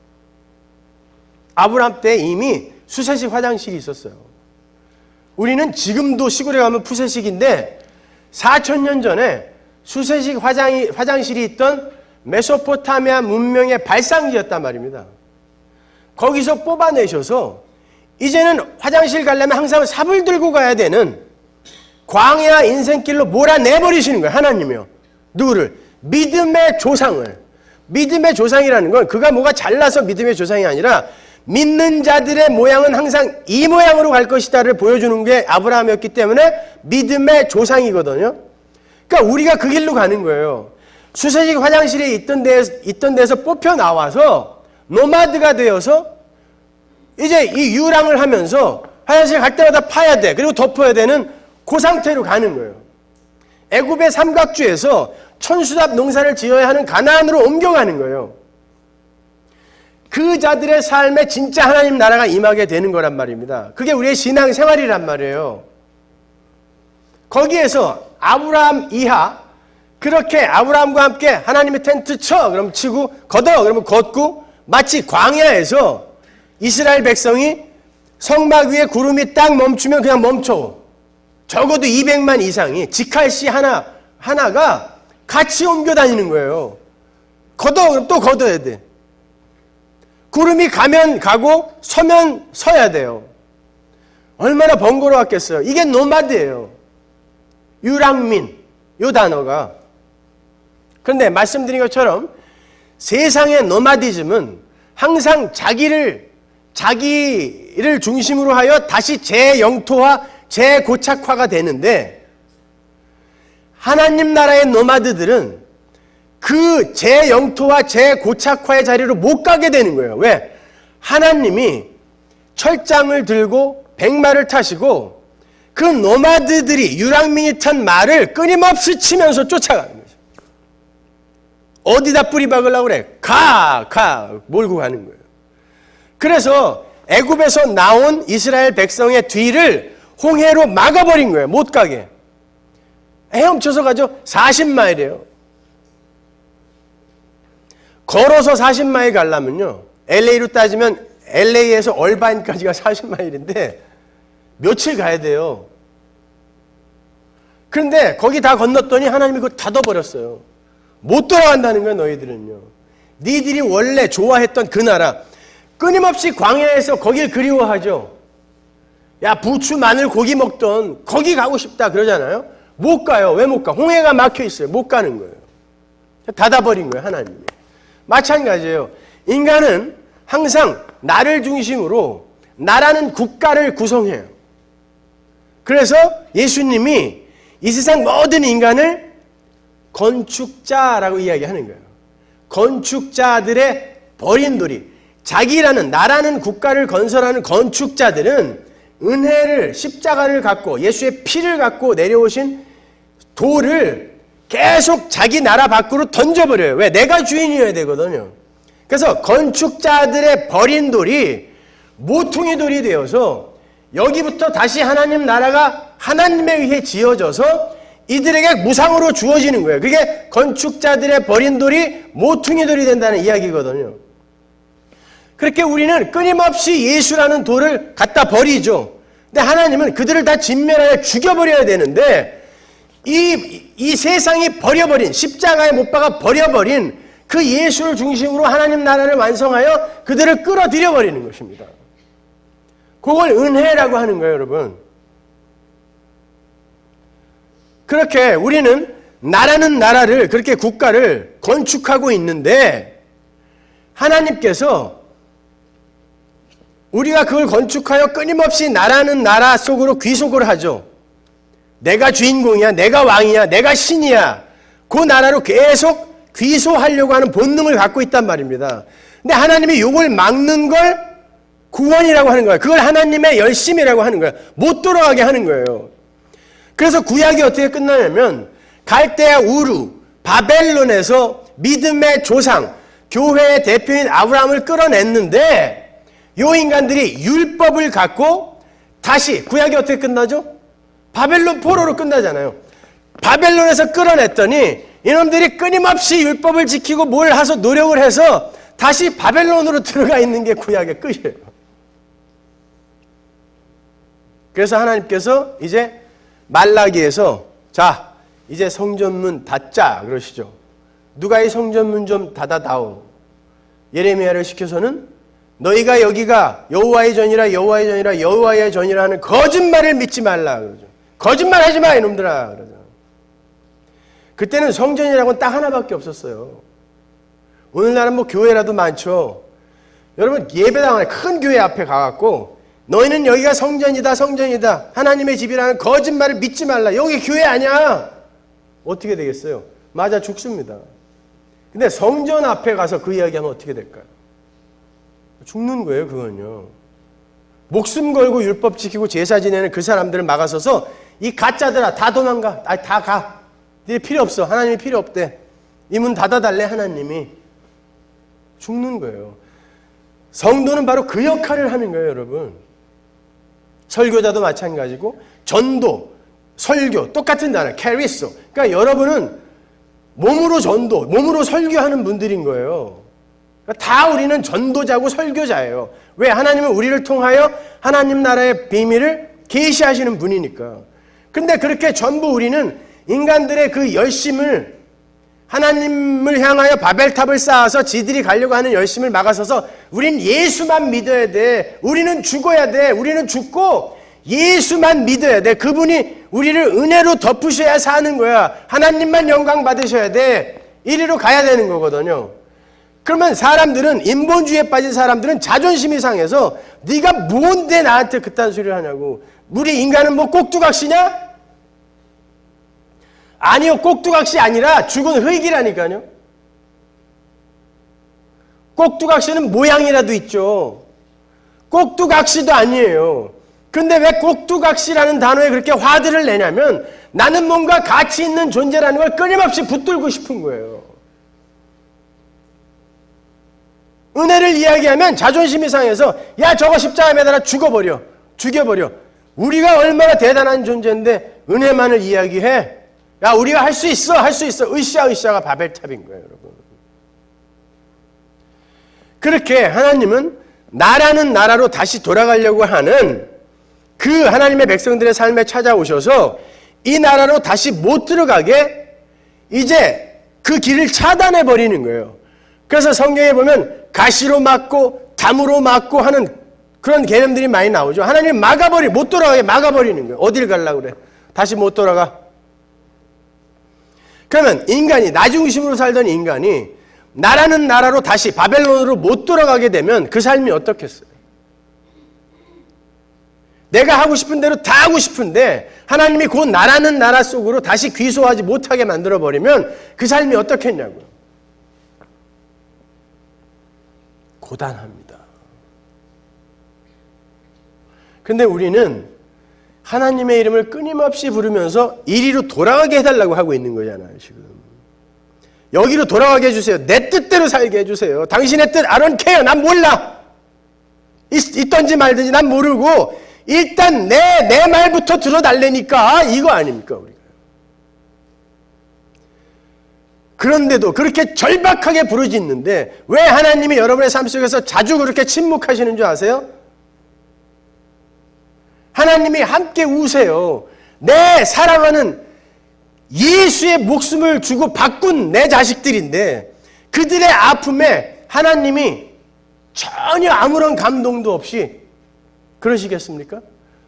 아브라함 때 이미 수세식 화장실이 있었어요. 우리는 지금도 시골에 가면 푸세식인데 4,000년 전에 수세식 화장실이 있던 메소포타미아 문명의 발상지였단 말입니다. 거기서 뽑아내셔서 이제는 화장실 가려면 항상 삽을 들고 가야 되는 광야 인생길로 몰아내버리시는 거예요. 하나님이요. 누구를? 믿음의 조상을. 믿음의 조상이라는 건 그가 뭐가 잘나서 믿음의 조상이 아니라 믿는 자들의 모양은 항상 이 모양으로 갈 것이다를 보여주는 게 아브라함이었기 때문에 믿음의 조상이거든요. 그러니까 우리가 그 길로 가는 거예요. 수세식 화장실에 있던 데에서 뽑혀 나와서 노마드가 되어서 이제 이 유랑을 하면서 화장실 갈 때마다 파야 돼. 그리고 덮어야 되는 그 상태로 가는 거예요. 애굽의 삼각주에서 천수답 농사를 지어야 하는 가나안으로 옮겨가는 거예요. 그 자들의 삶에 진짜 하나님 나라가 임하게 되는 거란 말입니다. 그게 우리의 신앙 생활이란 말이에요. 거기에서 아브라함 이하, 그렇게 아브라함과 함께 하나님의 텐트 쳐, 그럼 치고, 걷어, 그러면 걷고, 마치 광야에서 이스라엘 백성이 성막 위에 구름이 딱 멈추면 그냥 멈춰. 적어도 200만 이상이 지칼씨 하나가 같이 옮겨 다니는 거예요. 걷어, 또 걷어야 돼. 구름이 가면 가고 서면 서야 돼요. 얼마나 번거로웠겠어요. 이게 노마드예요. 유랑민, 이 단어가. 그런데 말씀드린 것처럼 세상의 노마디즘은 항상 자기를 중심으로 하여 다시 재영토화, 재고착화가 되는데, 하나님 나라의 노마드들은 그 재영토화, 재고착화의 자리로 못 가게 되는 거예요. 왜? 하나님이 철장을 들고 백마를 타시고 그 노마드들이, 유랑민이 탄 말을 끊임없이 치면서 쫓아가는 거죠. 어디다 뿌리 박으려고 그래? 몰고 가는 거예요. 그래서 애굽에서 나온 이스라엘 백성의 뒤를 홍해로 막아버린 거예요. 못 가게. 헤엄쳐서 가죠. 40마일이에요. 걸어서 40마일 가려면요, LA로 따지면 LA에서 얼바인까지가 40마일인데 며칠 가야 돼요. 그런데 거기 다 건넜더니 하나님이 그거 닫아버렸어요. 못 돌아간다는 거예요. 너희들은요, 니들이 원래 좋아했던 그 나라, 끊임없이 광야에서 거길 그리워하죠. 야, 부추, 마늘, 고기 먹던 거기 가고 싶다 그러잖아요. 못 가요. 왜 못 가? 홍해가 막혀 있어요. 못 가는 거예요. 닫아버린 거예요, 하나님이. 마찬가지예요. 인간은 항상 나를 중심으로 나라는 국가를 구성해요. 그래서 예수님이 이 세상 모든 인간을 건축자라고 이야기하는 거예요. 건축자들의 버린돌이, 자기라는 나라는 국가를 건설하는 건축자들은 은혜를, 십자가를 갖고 예수의 피를 갖고 내려오신 돌을 계속 자기 나라 밖으로 던져버려요. 왜? 내가 주인이어야 되거든요. 그래서 건축자들의 버린 돌이 모퉁이 돌이 되어서 여기부터 다시 하나님 나라가 하나님에 의해 지어져서 이들에게 무상으로 주어지는 거예요. 그게 건축자들의 버린 돌이 모퉁이 돌이 된다는 이야기거든요. 그렇게 우리는 끊임없이 예수라는 돌을 갖다 버리죠. 근데 하나님은 그들을 다 진멸하여 죽여버려야 되는데, 이 세상이 버려버린, 십자가에 못 박아 버려버린 그 예수를 중심으로 하나님 나라를 완성하여 그들을 끌어들여 버리는 것입니다. 그걸 은혜라고 하는 거예요, 여러분. 그렇게 우리는 나라는 나라를, 그렇게 국가를 건축하고 있는데, 하나님께서 우리가 그걸 건축하여 끊임없이 나라는 나라 속으로 귀속을 하죠. 내가 주인공이야, 내가 왕이야, 내가 신이야. 그 나라로 계속 귀소하려고 하는 본능을 갖고 있단 말입니다. 근데 하나님이 이걸 막는 걸 구원이라고 하는 거예요. 그걸 하나님의 열심이라고 하는 거예요. 못 돌아가게 하는 거예요. 그래서 구약이 어떻게 끝나냐면, 갈대아 우루, 바벨론에서 믿음의 조상, 교회의 대표인 아브라함을 끌어냈는데, 요 인간들이 율법을 갖고 다시, 구약이 어떻게 끝나죠? 바벨론 포로로 끝나잖아요. 바벨론에서 끌어냈더니 이놈들이 끊임없이 율법을 지키고 뭘 해서 노력을 해서 다시 바벨론으로 들어가 있는 게 구약의 끝이에요. 그래서 하나님께서 이제 말라기에서, 자, 이제 성전문 닫자 그러시죠. 누가 이 성전문 좀 닫아다오. 예레미야를 시켜서는 너희가 여기가 여호와의 전이라, 여호와의 전이라, 여호와의 전이라 하는 거짓말을 믿지 말라 그러죠. 거짓말 하지 마 이놈들아 그러죠. 그때는 성전이라고는 딱 하나밖에 없었어요. 오늘날은 뭐 교회라도 많죠. 여러분, 예배당에 큰 교회 앞에 가갖고 너희는 여기가 성전이다, 성전이다, 하나님의 집이라는 거짓말을 믿지 말라. 여기 교회 아니야. 어떻게 되겠어요? 맞아 죽습니다. 근데 성전 앞에 가서 그 이야기하면 어떻게 될까요? 죽는 거예요, 그건요. 목숨 걸고 율법 지키고 제사 지내는 그 사람들을 막아서서 이 가짜들아 다 도망가. 다 가. 네 필요 없어. 하나님이 필요 없대. 이 문 닫아달래 하나님이. 죽는 거예요. 성도는 바로 그 역할을 하는 거예요, 여러분. 설교자도 마찬가지고 전도, 설교 똑같은 단어, 캐리소. 그러니까 여러분은 몸으로 전도, 몸으로 설교하는 분들인 거예요. 다 우리는 전도자고 설교자예요. 왜? 하나님은 우리를 통하여 하나님 나라의 비밀을 계시하시는 분이니까. 근데 그렇게 전부 우리는 인간들의 그 열심을 하나님을 향하여 바벨탑을 쌓아서 지들이 가려고 하는 열심을 막아서서 우린 예수만 믿어야 돼. 우리는 죽어야 돼. 우리는 죽고 예수만 믿어야 돼. 그분이 우리를 은혜로 덮으셔야 사는 거야. 하나님만 영광 받으셔야 돼. 이리로 가야 되는 거거든요. 그러면 사람들은, 인본주의에 빠진 사람들은 자존심이 상해서 네가 뭔데 나한테 그딴 소리를 하냐고. 우리 인간은 뭐 꼭두각시냐? 아니요, 꼭두각시 아니라 죽은 흙이라니까요. 꼭두각시는 모양이라도 있죠. 꼭두각시도 아니에요. 근데 왜 꼭두각시라는 단어에 그렇게 화들을 내냐면 나는 뭔가 가치 있는 존재라는 걸 끊임없이 붙들고 싶은 거예요. 은혜를 이야기하면 자존심이 상해서 야, 저거 십자가에 매달아 죽여버려. 우리가 얼마나 대단한 존재인데 은혜만을 이야기해. 야, 우리가 할 수 있어. 으쌰가 바벨탑인 거예요, 여러분. 그렇게 하나님은 나라는 나라로 다시 돌아가려고 하는 그 하나님의 백성들의 삶에 찾아오셔서 이 나라로 다시 못 들어가게 이제 그 길을 차단해 버리는 거예요. 그래서 성경에 보면 가시로 막고 담으로 막고 하는 그런 개념들이 많이 나오죠. 하나님 못 돌아가게 막아버리는 거예요. 어딜 가려고 그래? 다시 못 돌아가. 그러면 인간이, 나 중심으로 살던 인간이 나라는 나라로 다시 바벨론으로 못 돌아가게 되면 그 삶이 어떻겠어요? 내가 하고 싶은 대로 다 하고 싶은데 하나님이 그 나라는 나라 속으로 다시 귀소하지 못하게 만들어버리면 그 삶이 어떻겠냐고요. 고단합니다. 근데 우리는 하나님의 이름을 끊임없이 부르면서 이리로 돌아가게 해달라고 하고 있는 거잖아요, 지금. 여기로 돌아가게 해주세요. 내 뜻대로 살게 해주세요. 당신의 뜻, I don't care. 난 몰라. 있던지 말든지 난 모르고 일단 내 말부터 들어달래니까 이거 아닙니까, 우리가. 그런데도 그렇게 절박하게 부르짖는데 왜 하나님이 여러분의 삶 속에서 자주 그렇게 침묵하시는 줄 아세요? 하나님이 함께 우세요. 내 사랑하는 예수의 목숨을 주고 바꾼 내 자식들인데 그들의 아픔에 하나님이 전혀 아무런 감동도 없이 그러시겠습니까?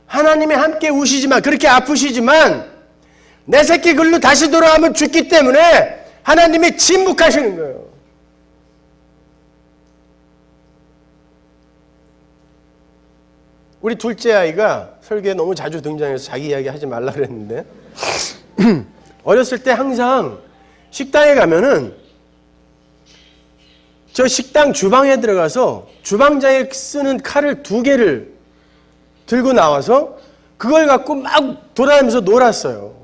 하나님이 함께 우시지만, 그렇게 아프시지만 내 새끼 글로 다시 돌아가면 죽기 때문에 하나님이 침묵하시는 거예요. 우리 둘째 아이가 설교에 너무 자주 등장해서 자기 이야기 하지 말라 그랬는데 어렸을 때 항상 식당에 가면은 저 식당 주방에 들어가서 주방장에 쓰는 칼을 2개를 들고 나와서 그걸 갖고 막 돌아다니면서 놀았어요.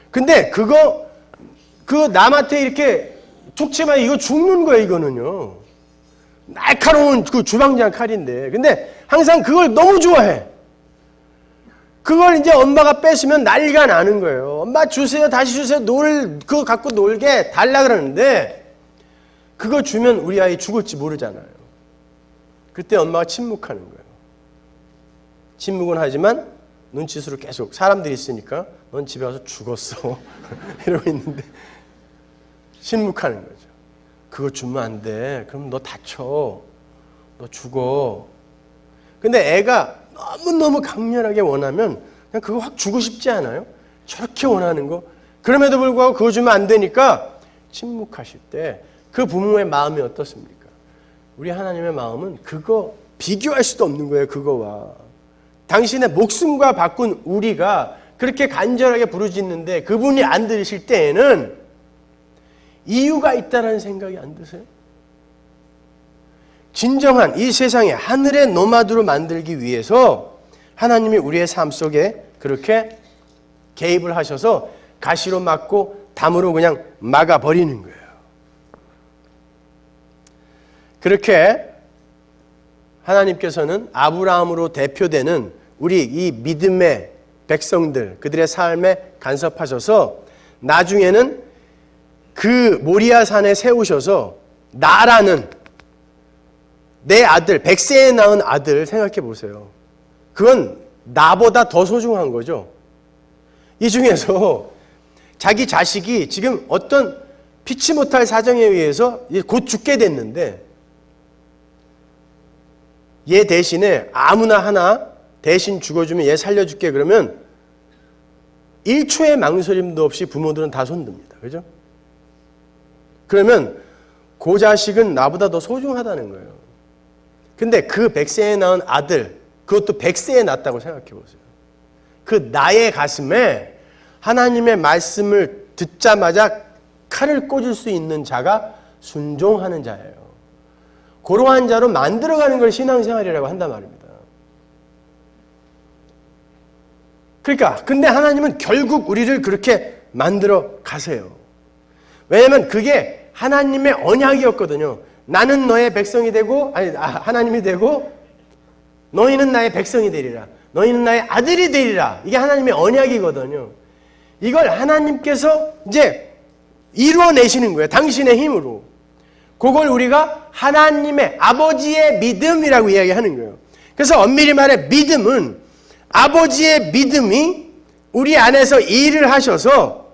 근데 그거 남한테 이렇게 툭 치면 이거 죽는 거예요, 이거는요. 날카로운 그 주방장 칼인데. 근데 항상 그걸 너무 좋아해. 그걸 이제 엄마가 뺏으면 난리가 나는 거예요. 엄마 주세요, 다시 주세요, 그거 갖고 놀게 달라 그러는데 그거 주면 우리 아이 죽을지 모르잖아요. 그때 엄마가 침묵하는 거예요. 침묵은 하지만 눈짓으로 계속 사람들이 있으니까 넌 집에 와서 죽었어 이러고 있는데 침묵하는 거죠. 그거 주면 안 돼. 그럼 너 다쳐. 너 죽어. 근데 애가 너무너무 강렬하게 원하면 그냥 그거 확 주고 싶지 않아요? 저렇게 원하는 거. 그럼에도 불구하고 그거 주면 안 되니까 침묵하실 때 그 부모의 마음이 어떻습니까? 우리 하나님의 마음은 그거 비교할 수도 없는 거예요, 그거와. 당신의 목숨과 바꾼 우리가 그렇게 간절하게 부르짖는데 그분이 안 들으실 때에는 이유가 있다는 생각이 안 드세요? 진정한 이 세상에 하늘의 노마드로 만들기 위해서 하나님이 우리의 삶 속에 그렇게 개입을 하셔서 가시로 막고 담으로 그냥 막아버리는 거예요. 그렇게 하나님께서는 아브라함으로 대표되는 우리 이 믿음의 백성들, 그들의 삶에 간섭하셔서 나중에는 그 모리아산에 세우셔서 나라는 내 아들, 100세에 낳은 아들 생각해 보세요. 그건 나보다 더 소중한 거죠. 이 중에서 자기 자식이 지금 어떤 피치 못할 사정에 의해서 곧 죽게 됐는데 얘 대신에 아무나 하나 대신 죽어주면 얘 살려줄게 그러면 1초의 망설임도 없이 부모들은 다 손듭니다. 그죠? 그러면 그 자식은 나보다 더 소중하다는 거예요. 근데 그 100세에 낳은 아들, 그것도 100세에 낳았다고 생각해 보세요. 그 나의 가슴에 하나님의 말씀을 듣자마자 칼을 꽂을 수 있는 자가 순종하는 자예요. 그러한 자로 만들어가는 걸 신앙생활이라고 한단 말입니다. 그러니까 근데 하나님은 결국 우리를 그렇게 만들어 가세요. 왜냐하면 그게 하나님의 언약이었거든요. 나는 너의 백성이 되고 하나님이 되고 너희는 나의 백성이 되리라. 너희는 나의 아들이 되리라. 이게 하나님의 언약이거든요. 이걸 하나님께서 이제 이루어내시는 거예요. 당신의 힘으로. 그걸 우리가 하나님의 아버지의 믿음이라고 이야기하는 거예요. 그래서 엄밀히 말해 믿음은 아버지의 믿음이 우리 안에서 일을 하셔서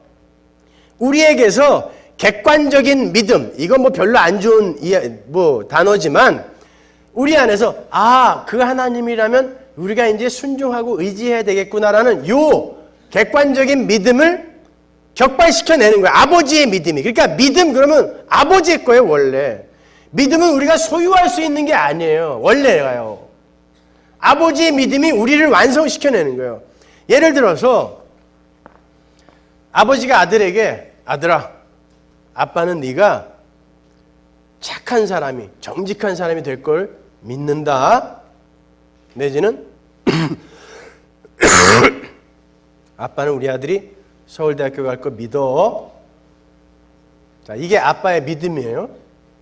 우리에게서 객관적인 믿음, 이건 뭐 별로 안 좋은 단어지만 우리 안에서 그 하나님이라면 우리가 이제 순종하고 의지해야 되겠구나라는 요 객관적인 믿음을 격발시켜내는 거예요. 아버지의 믿음이. 그러니까 믿음 그러면 아버지의 거예요, 원래. 믿음은 우리가 소유할 수 있는 게 아니에요. 원래가요. 아버지의 믿음이 우리를 완성시켜내는 거예요. 예를 들어서 아버지가 아들에게 아들아, 아빠는 네가 착한 사람이, 정직한 사람이 될 걸 믿는다. 내지는 아빠는 우리 아들이 서울대학교 갈 거 믿어. 자, 이게 아빠의 믿음이에요.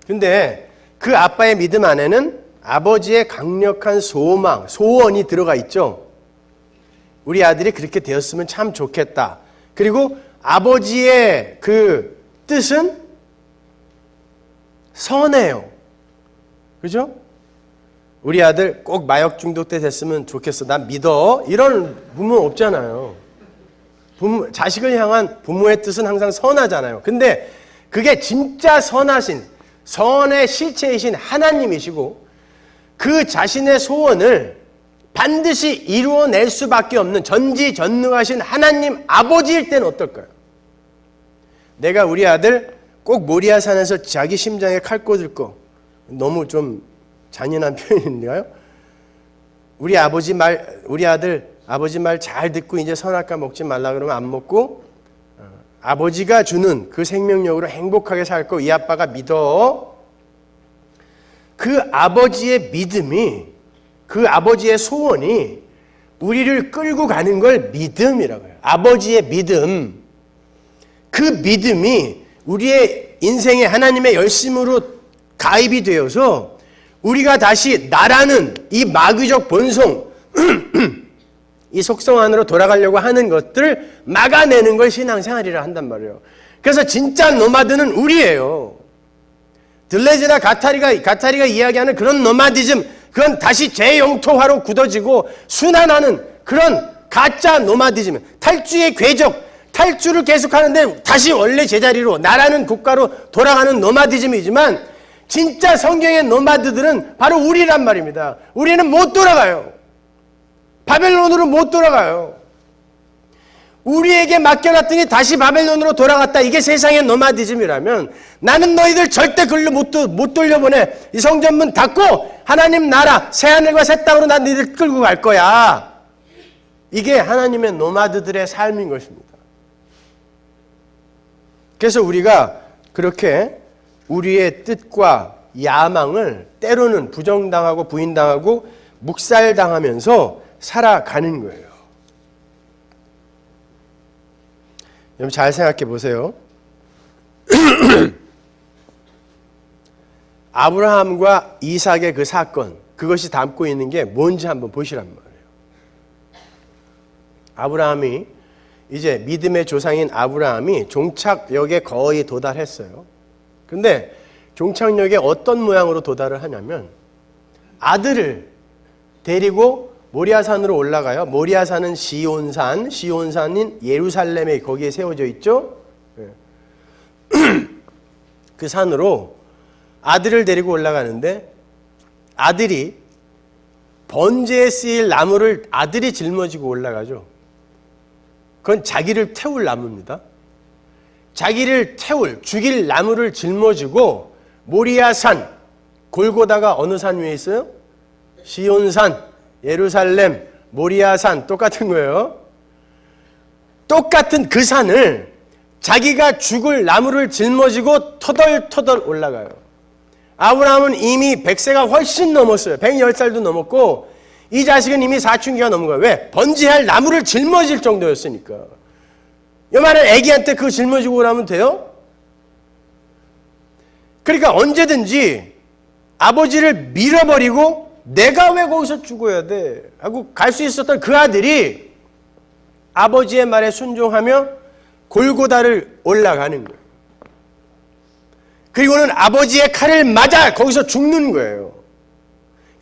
근데 그 아빠의 믿음 안에는 아버지의 강력한 소망, 소원이 들어가 있죠. 우리 아들이 그렇게 되었으면 참 좋겠다. 그리고 아버지의 그 뜻은 선해요. 그죠? 우리 아들 꼭 마약 중독 때 됐으면 좋겠어. 난 믿어. 이런 부모 없잖아요. 자식을 향한 부모의 뜻은 항상 선하잖아요. 근데 그게 진짜 선하신, 선의 실체이신 하나님이시고 그 자신의 소원을 반드시 이루어낼 수밖에 없는 전지전능하신 하나님 아버지일 때는 어떨까요? 내가 우리 아들 꼭 모리아산에서 자기 심장에 칼 꽂을 거, 너무 좀 잔인한 표현인가요? 우리 아들 아버지 말 잘 듣고 이제 선악과 먹지 말라 그러면 안 먹고 아버지가 주는 그 생명력으로 행복하게 살 거 이 아빠가 믿어. 그 아버지의 믿음이, 그 아버지의 소원이 우리를 끌고 가는 걸 믿음이라고 해요. 아버지의 믿음. 그 믿음이 우리의 인생에 하나님의 열심으로 가입이 되어서 우리가 다시 나라는 이 마귀적 본성, 이 속성 안으로 돌아가려고 하는 것들을 막아내는 걸 신앙생활이라 한단 말이에요. 그래서 진짜 노마드는 우리예요. 들레즈나 가타리가 이야기하는 그런 노마디즘, 그건 다시 재영토화로 굳어지고 순환하는 그런 가짜 노마디즘, 탈주의 궤적, 탈주를 계속하는데 다시 원래 제자리로 나라는 국가로 돌아가는 노마디즘이지만 진짜 성경의 노마드들은 바로 우리란 말입니다. 우리는 못 돌아가요. 바벨론으로 못 돌아가요. 우리에게 맡겨놨더니 다시 바벨론으로 돌아갔다. 이게 세상의 노마디즘이라면 나는 너희들 절대 글로 못 돌려보내. 이 성전문 닫고 하나님 나라 새하늘과 새 땅으로 난 너희들 끌고 갈 거야. 이게 하나님의 노마드들의 삶인 것입니다. 그래서 우리가 그렇게 우리의 뜻과 야망을 때로는 부정당하고 부인당하고 묵살당하면서 살아가는 거예요. 여러분 잘 생각해 보세요. 아브라함과 이삭의 그 사건, 그것이 담고 있는 게 뭔지 한번 보시란 말이에요. 아브라함이 이제 믿음의 조상인 아브라함이 종착역에 거의 도달했어요. 근데 종착역에 어떤 모양으로 도달을 하냐면 아들을 데리고 모리아산으로 올라가요. 모리아산은 시온산인 예루살렘에 거기에 세워져 있죠. 그 산으로 아들을 데리고 올라가는데 아들이 번제에 쓰일 나무를 아들이 짊어지고 올라가죠. 그건 자기를 태울 나무입니다. 자기를 죽일 나무를 짊어지고 모리아산, 골고다가 어느 산 위에 있어요? 시온산, 예루살렘, 모리아산 똑같은 거예요. 똑같은 그 산을 자기가 죽을 나무를 짊어지고 터덜터덜 올라가요. 아브라함은 이미 100세가 훨씬 넘었어요. 110살도 넘었고 이 자식은 이미 사춘기가 넘은 거예요. 왜? 번제할 나무를 짊어질 정도였으니까. 요만한 애기한테 그거 짊어지고 오라면 돼요? 그러니까 언제든지 아버지를 밀어버리고 내가 왜 거기서 죽어야 돼? 하고 갈 수 있었던 그 아들이 아버지의 말에 순종하며 골고다를 올라가는 거예요. 그리고는 아버지의 칼을 맞아 거기서 죽는 거예요.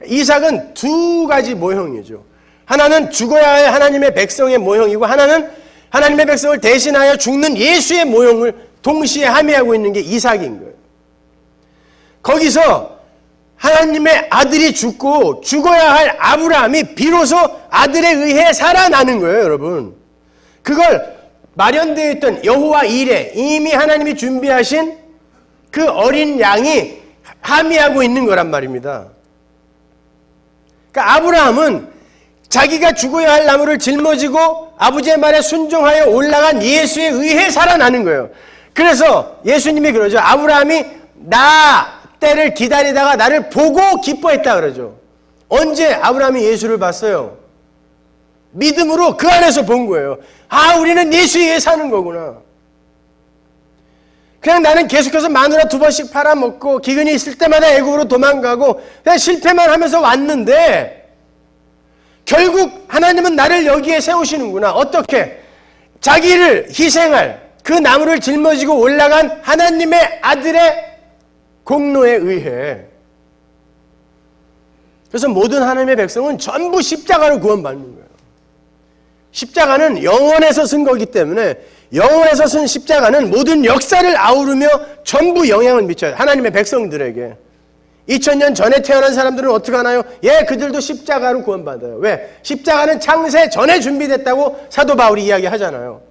이삭은 두 가지 모형이죠. 하나는 죽어야 할 하나님의 백성의 모형이고 하나는 하나님의 백성을 대신하여 죽는 예수의 모형을 동시에 함의하고 있는 게 이삭인 거예요. 거기서 하나님의 아들이 죽고 죽어야 할 아브라함이 비로소 아들에 의해 살아나는 거예요, 여러분. 그걸 마련되어 있던 여호와 이레, 이미 하나님이 준비하신 그 어린 양이 함의하고 있는 거란 말입니다. 그러니까 아브라함은 자기가 죽어야 할 나무를 짊어지고 아버지의 말에 순종하여 올라간 예수에 의해 살아나는 거예요. 그래서 예수님이 그러죠. 아브라함이 나 때를 기다리다가 나를 보고 기뻐했다 그러죠. 언제 아브라함이 예수를 봤어요? 믿음으로 그 안에서 본 거예요. 아, 우리는 예수에 의해 사는 거구나. 그냥 나는 계속해서 마누라 2번씩 팔아먹고 기근이 있을 때마다 애국으로 도망가고 그냥 실패만 하면서 왔는데 결국 하나님은 나를 여기에 세우시는구나. 어떻게? 자기를 희생할 그 나무를 짊어지고 올라간 하나님의 아들의 공로에 의해. 그래서 모든 하나님의 백성은 전부 십자가로 구원받는 거예요. 십자가는 영원에서 쓴 거기 때문에 영원에서 쓴 십자가는 모든 역사를 아우르며 전부 영향을 미쳐요. 하나님의 백성들에게. 2000년 전에 태어난 사람들은 어떻게 하나요? 예, 그들도 십자가로 구원받아요. 왜? 십자가는 창세 전에 준비됐다고 사도 바울이 이야기하잖아요.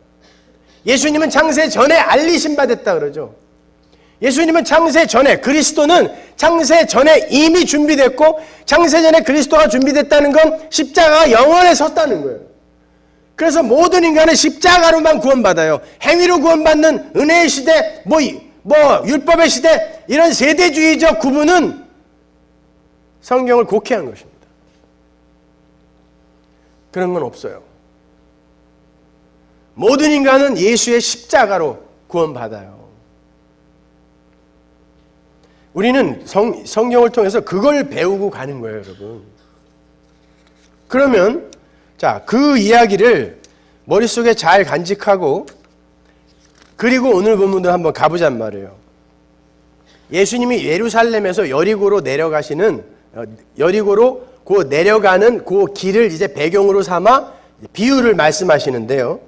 예수님은 창세 전에 알리심 받았다 그러죠. 예수님은 창세 전에, 그리스도는 창세 전에 이미 준비됐고 창세 전에 그리스도가 준비됐다는 건 십자가가 영원에 섰다는 거예요. 그래서 모든 인간은 십자가로만 구원받아요. 행위로 구원받는 은혜의 시대, 율법의 시대, 이런 세대주의적 구분은 성경을 곡해한 것입니다. 그런 건 없어요. 모든 인간은 예수의 십자가로 구원받아요. 우리는 성경을 통해서 그걸 배우고 가는 거예요, 여러분. 그러면 자, 그 이야기를 머릿속에 잘 간직하고 그리고 오늘 본문도 한번 가보잔 말이에요. 예수님이 예루살렘에서 여리고로 내려가시는 여리고로 그 내려가는 그 길을 이제 배경으로 삼아 비유를 말씀하시는데요.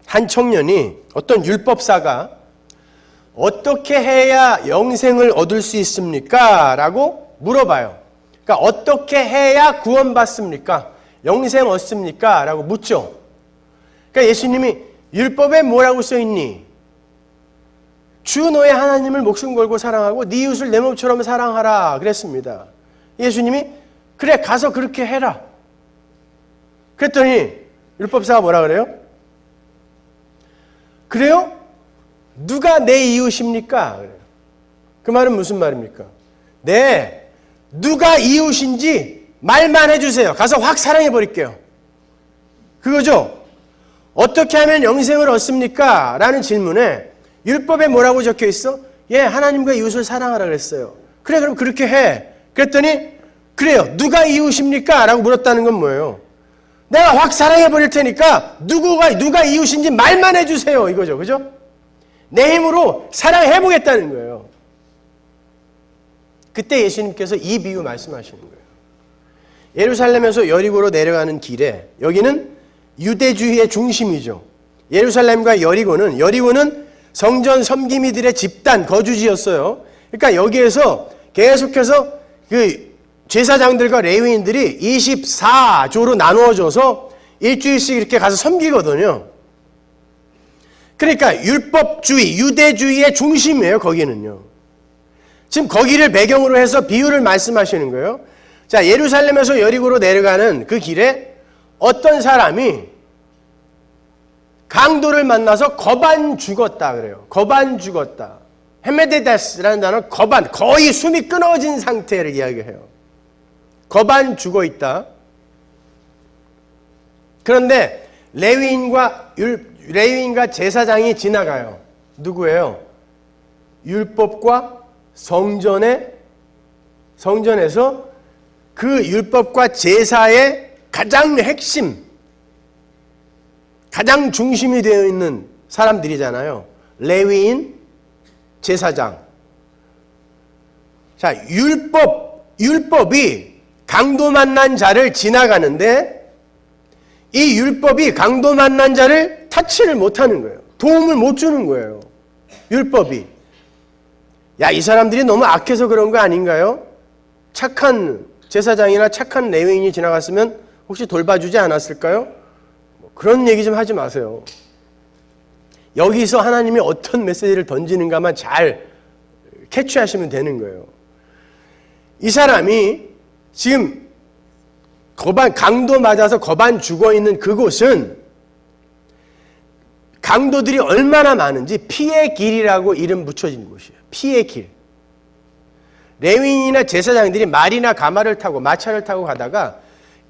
한 청년이 어떤 율법사가 어떻게 해야 영생을 얻을 수 있습니까? 라고 물어봐요. 그러니까 어떻게 해야 구원받습니까? 영생 얻습니까? 라고 묻죠. 그러니까 예수님이 율법에 뭐라고 써있니? 주 너의 하나님을 목숨 걸고 사랑하고 네 이웃을 내 몸처럼 사랑하라 그랬습니다. 예수님이 그래 가서 그렇게 해라. 그랬더니 율법사가 뭐라 그래요? 그래요? 누가 내 이웃입니까? 그 말은 무슨 말입니까? 네, 누가 이웃인지 말만 해주세요. 가서 확 사랑해버릴게요. 그거죠? 어떻게 하면 영생을 얻습니까? 라는 질문에 율법에 뭐라고 적혀 있어? 예, 하나님과 이웃을 사랑하라 그랬어요. 그래, 그럼 그렇게 해. 그랬더니 그래요. 누가 이웃입니까? 라고 물었다는 건 뭐예요? 내가 확 사랑해버릴 테니까 누가 이웃인지 말만 해주세요. 이거죠. 그죠? 내 힘으로 사랑해보겠다는 거예요. 그때 예수님께서 이 비유 말씀하시는 거예요. 예루살렘에서 여리고로 내려가는 길에 여기는 유대주의의 중심이죠. 예루살렘과 여리고는 성전 섬김이들의 집단 거주지였어요. 그러니까 여기에서 계속해서 그 제사장들과 레위인들이 24조로 나누어져서 일주일씩 이렇게 가서 섬기거든요. 그러니까 율법주의, 유대주의의 중심이에요, 거기는요. 지금 거기를 배경으로 해서 비유를 말씀하시는 거예요. 자, 예루살렘에서 여리고로 내려가는 그 길에 어떤 사람이 강도를 만나서 거반 죽었다 그래요. 거반 죽었다. 헤메데데스라는 단어는 거반, 거의 숨이 끊어진 상태를 이야기해요. 거반 죽어 있다. 그런데 레위인과 제사장이 지나가요. 누구예요? 율법과 성전에서 그 율법과 제사의 가장 핵심, 가장 중심이 되어 있는 사람들이잖아요. 레위인, 제사장. 자, 율법이 강도 만난 자를 지나가는데 이 율법이 강도 만난 자를 타치를 못하는 거예요. 도움을 못 주는 거예요. 율법이. 야, 이 사람들이 너무 악해서 그런 거 아닌가요? 착한 제사장이나 착한 레위인이 지나갔으면 혹시 돌봐주지 않았을까요? 그런 얘기 좀 하지 마세요. 여기서 하나님이 어떤 메시지를 던지는가만 잘 캐치하시면 되는 거예요. 이 사람이 지금 강도 맞아서 거반 죽어 있는 그곳은 강도들이 얼마나 많은지 피의 길이라고 이름 붙여진 곳이에요. 피의 길. 레위인이나 제사장들이 말이나 가마를 타고 마차를 타고 가다가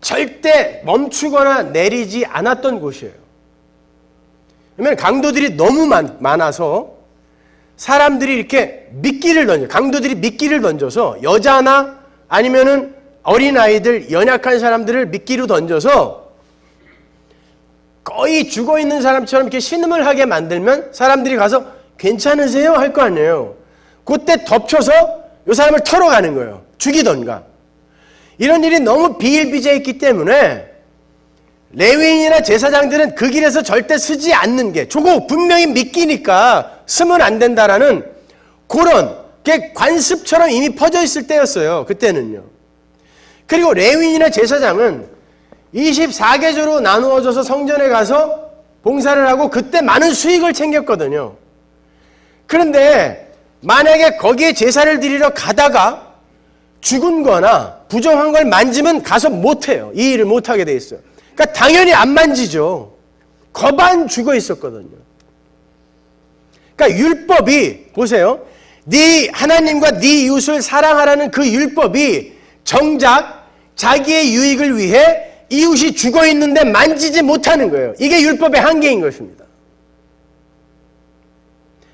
절대 멈추거나 내리지 않았던 곳이에요. 왜냐하면 강도들이 너무 많아서 사람들이 이렇게 강도들이 미끼를 던져서 여자나 아니면은 어린아이들, 연약한 사람들을 미끼로 던져서 거의 죽어 있는 사람처럼 이렇게 신음을 하게 만들면 사람들이 가서 괜찮으세요? 할 거 아니에요. 그때 덮쳐서 이 사람을 털어가는 거예요. 죽이던가. 이런 일이 너무 비일비재했기 때문에 레위인이나 제사장들은 그 길에서 절대 서지 않는 게 저거 분명히 미끼니까 쓰면 안 된다라는 그런 게 관습처럼 이미 퍼져 있을 때였어요. 그때는요. 그리고 레위인이나 제사장은 24계조로 나누어져서 성전에 가서 봉사를 하고 그때 많은 수익을 챙겼거든요. 그런데 만약에 거기에 제사를 드리러 가다가 죽은 거나 부정한 걸 만지면 가서 못해요. 이 일을 못하게 돼 있어요. 그러니까 당연히 안 만지죠. 거반 죽어 있었거든요. 그러니까 율법이, 보세요. 네 하나님과 네 이웃을 사랑하라는 그 율법이 정작 자기의 유익을 위해 이웃이 죽어 있는데 만지지 못하는 거예요. 이게 율법의 한계인 것입니다.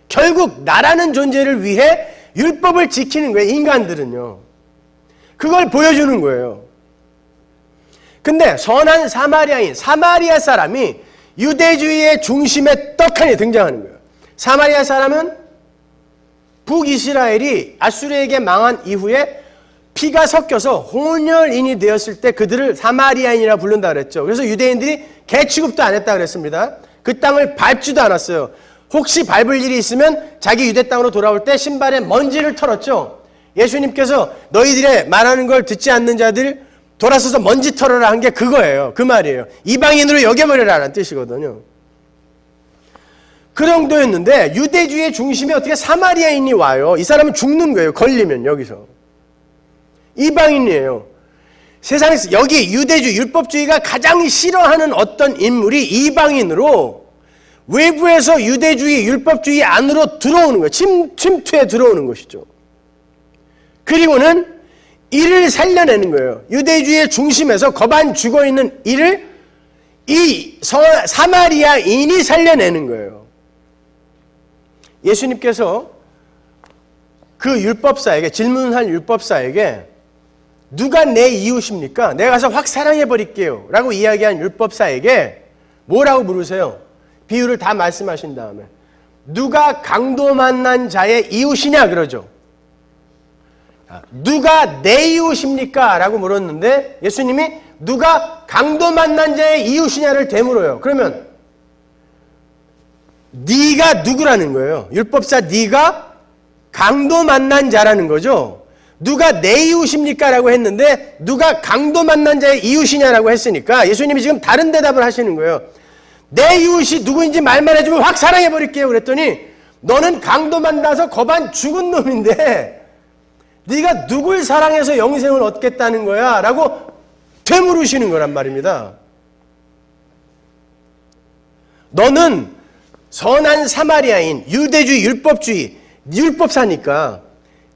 결국 나라는 존재를 위해 율법을 지키는 거예요. 인간들은요. 그걸 보여주는 거예요. 근데 선한 사마리아 사람이 유대주의의 중심에 떡하니 등장하는 거예요. 사마리아 사람은 북이스라엘이 아수르에게 망한 이후에 피가 섞여서 혼혈인이 되었을 때 그들을 사마리아인이라 부른다 그랬죠. 그래서 유대인들이 개 취급도 안 했다 그랬습니다. 그 땅을 밟지도 않았어요. 혹시 밟을 일이 있으면 자기 유대 땅으로 돌아올 때 신발에 먼지를 털었죠. 예수님께서 너희들의 말하는 걸 듣지 않는 자들 돌아서서 먼지 털어라 한 게 그거예요. 그 말이에요. 이방인으로 여겨버려라는 뜻이거든요. 그 정도였는데 유대주의의 중심에 어떻게 사마리아인이 와요. 이 사람은 죽는 거예요. 걸리면 여기서. 이방인이에요. 세상에서 여기 유대주의, 율법주의가 가장 싫어하는 어떤 인물이 이방인으로 외부에서 유대주의, 율법주의 안으로 들어오는 거예요. 침투해 들어오는 것이죠. 그리고는 이를 살려내는 거예요. 유대주의의 중심에서 거반 죽어있는 이를 이 사마리아인이 살려내는 거예요. 예수님께서 그 율법사에게, 질문한 율법사에게 누가 내 이웃입니까? 내가 가서 확 사랑해버릴게요 라고 이야기한 율법사에게 뭐라고 물으세요? 비유를 다 말씀하신 다음에 누가 강도 만난 자의 이웃이냐 그러죠. 누가 내 이웃입니까? 라고 물었는데 예수님이 누가 강도 만난 자의 이웃이냐를 되물어요. 그러면 네가 누구라는 거예요. 율법사 네가 강도 만난 자라는 거죠. 누가 내 이웃입니까? 라고 했는데 누가 강도 만난 자의 이웃이냐라고 했으니까 예수님이 지금 다른 대답을 하시는 거예요. 내 이웃이 누구인지 말만 해주면 확 사랑해버릴게요. 그랬더니 너는 강도 만나서 거반 죽은 놈인데 네가 누굴 사랑해서 영생을 얻겠다는 거야? 라고 되물으시는 거란 말입니다. 너는 선한 사마리아인, 유대주의, 율법주의, 율법사니까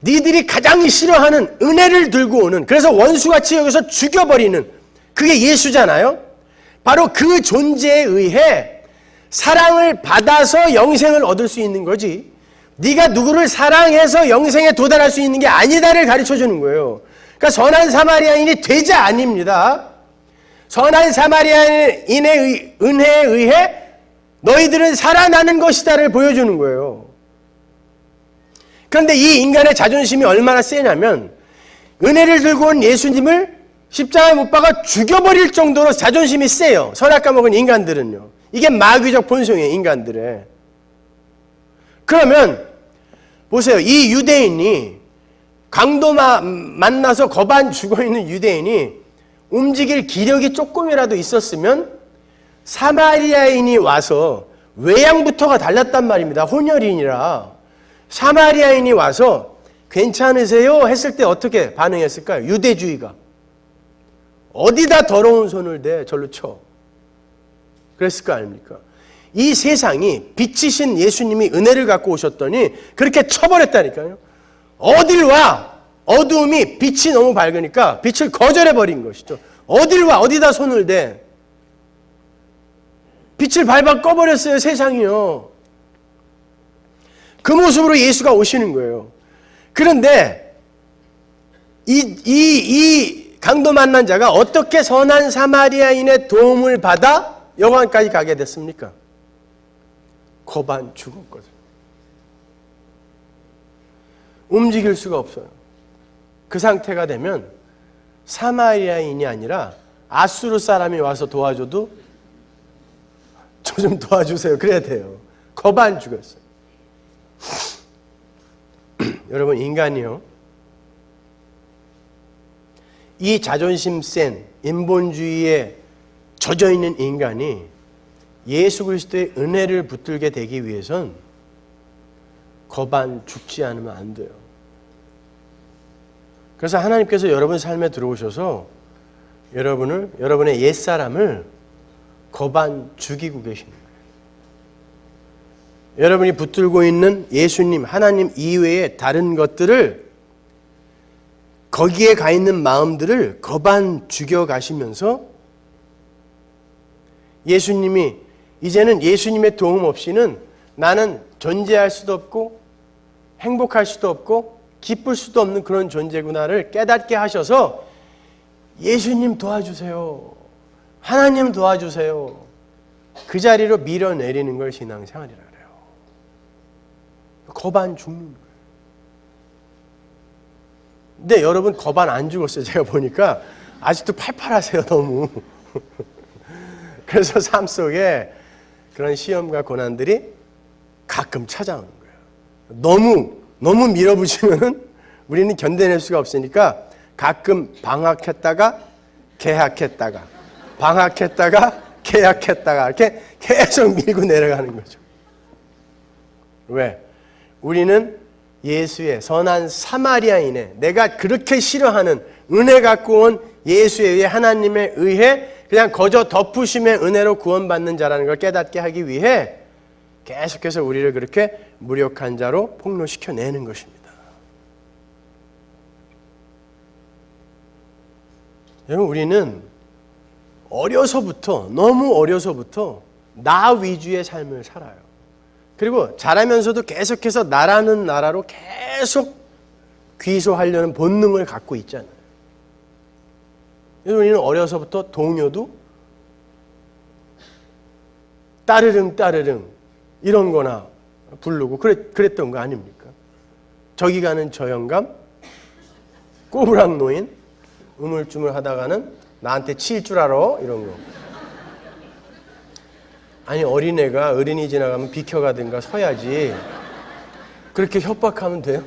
니들이 가장 싫어하는 은혜를 들고 오는, 그래서 원수같이 여기서 죽여버리는 그게 예수잖아요. 바로 그 존재에 의해 사랑을 받아서 영생을 얻을 수 있는 거지, 네가 누구를 사랑해서 영생에 도달할 수 있는 게 아니다를 가르쳐주는 거예요. 그러니까 선한 사마리아인이 되자 아닙니다. 선한 사마리아인의 은혜에 의해 너희들은 살아나는 것이다를 보여주는 거예요. 그런데 이 인간의 자존심이 얼마나 세냐면 은혜를 들고 온 예수님을 십자가에 못 박아 죽여버릴 정도로 자존심이 세요. 선악과 먹은 인간들은요. 이게 마귀적 본성이에요, 인간들의. 그러면 보세요. 이 유대인이 강도 만나서 거반 죽어있는 유대인이 움직일 기력이 조금이라도 있었으면 사마리아인이 와서 외양부터가 달랐단 말입니다. 혼혈인이라. 사마리아인이 와서 괜찮으세요? 했을 때 어떻게 반응했을까요? 유대주의가. 어디다 더러운 손을 대 절로 쳐. 그랬을 거 아닙니까? 이 세상이 빛이신 예수님이 은혜를 갖고 오셨더니 그렇게 쳐버렸다니까요. 어딜 와? 어두움이 빛이 너무 밝으니까 빛을 거절해버린 것이죠. 어딜 와? 어디다 손을 대? 빛을 발발 꺼버렸어요, 세상이요. 그 모습으로 예수가 오시는 거예요. 그런데 이 강도 만난 자가 어떻게 선한 사마리아인의 도움을 받아 영안까지 가게 됐습니까? 거반 죽었거든. 움직일 수가 없어요. 그 상태가 되면 사마리아인이 아니라 아수르 사람이 와서 도와줘도 저 좀 도와주세요. 그래야 돼요. 거반 죽었어요. 여러분, 인간이요, 이 자존심 센 인본주의에 젖어있는 인간이 예수 그리스도의 은혜를 붙들게 되기 위해선 거반 죽지 않으면 안 돼요. 그래서 하나님께서 여러분 삶에 들어오셔서 여러분의 옛사람을 거반 죽이고 계십니다. 여러분이 붙들고 있는 예수님, 하나님 이외의 다른 것들을, 거기에 가 있는 마음들을 거반 죽여가시면서 예수님이, 이제는 예수님의 도움 없이는 나는 존재할 수도 없고 행복할 수도 없고 기쁠 수도 없는 그런 존재구나를 깨닫게 하셔서 예수님 도와주세요, 하나님 도와주세요, 그 자리로 밀어내리는 걸 신앙생활이라 그래요. 거반 죽는 거예요. 근데 여러분 거반 안 죽었어요. 제가 보니까 아직도 팔팔하세요, 너무. 그래서 삶 속에 그런 시험과 고난들이 가끔 찾아오는 거예요. 너무 밀어붙이면은 우리는 견뎌낼 수가 없으니까 가끔 방학했다가 개학했다가 방학했다가 개학했다가 이렇게 계속 밀고 내려가는 거죠. 왜? 우리는 예수의 선한 사마리아인의, 내가 그렇게 싫어하는 은혜 갖고 온 예수에 의해, 하나님에 의해 그냥 거저 덮으심의 은혜로 구원받는 자라는 걸 깨닫게 하기 위해 계속해서 우리를 그렇게 무력한 자로 폭로시켜내는 것입니다. 여러분, 우리는 너무 어려서부터 나 위주의 삶을 살아요. 그리고 자라면서도 계속해서 나라는 나라로 계속 귀소하려는 본능을 갖고 있잖아요. 그래서 우리는 어려서부터 동요도 따르릉 이런 거나 부르고 그랬던 거 아닙니까? 저기 가는 저 영감, 꼬부랑 노인, 우물쭈물 하다가는 나한테 칠 줄 알아, 이런 거. 아니 어린애가 어린이 지나가면 비켜가든가 서야지 그렇게 협박하면 돼요?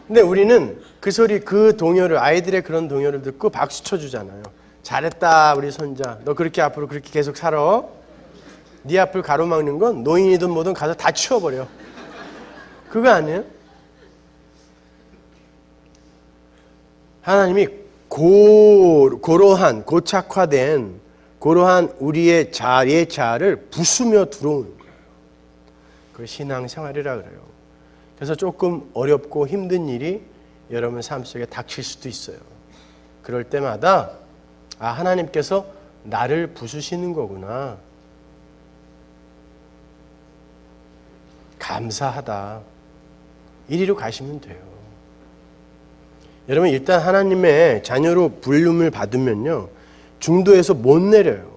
근데 우리는 그 소리, 그 동요를, 아이들의 그런 동요를 듣고 박수 쳐주잖아요. 잘했다 우리 손자. 너 그렇게 앞으로 그렇게 계속 살아. 네 앞을 가로막는 건 노인이든 뭐든 가서 다 치워버려. 그거 아니에요? 하나님이 고로한, 고착화된 그러한 우리의 자아를 부수며 들어오는 거예요. 그걸 신앙생활이라 그래요. 그래서 조금 어렵고 힘든 일이 여러분 삶 속에 닥칠 수도 있어요. 그럴 때마다 아, 하나님께서 나를 부수시는 거구나. 감사하다. 이리로 가시면 돼요. 여러분 일단 하나님의 자녀로 부름을 받으면요. 중도에서 못 내려요.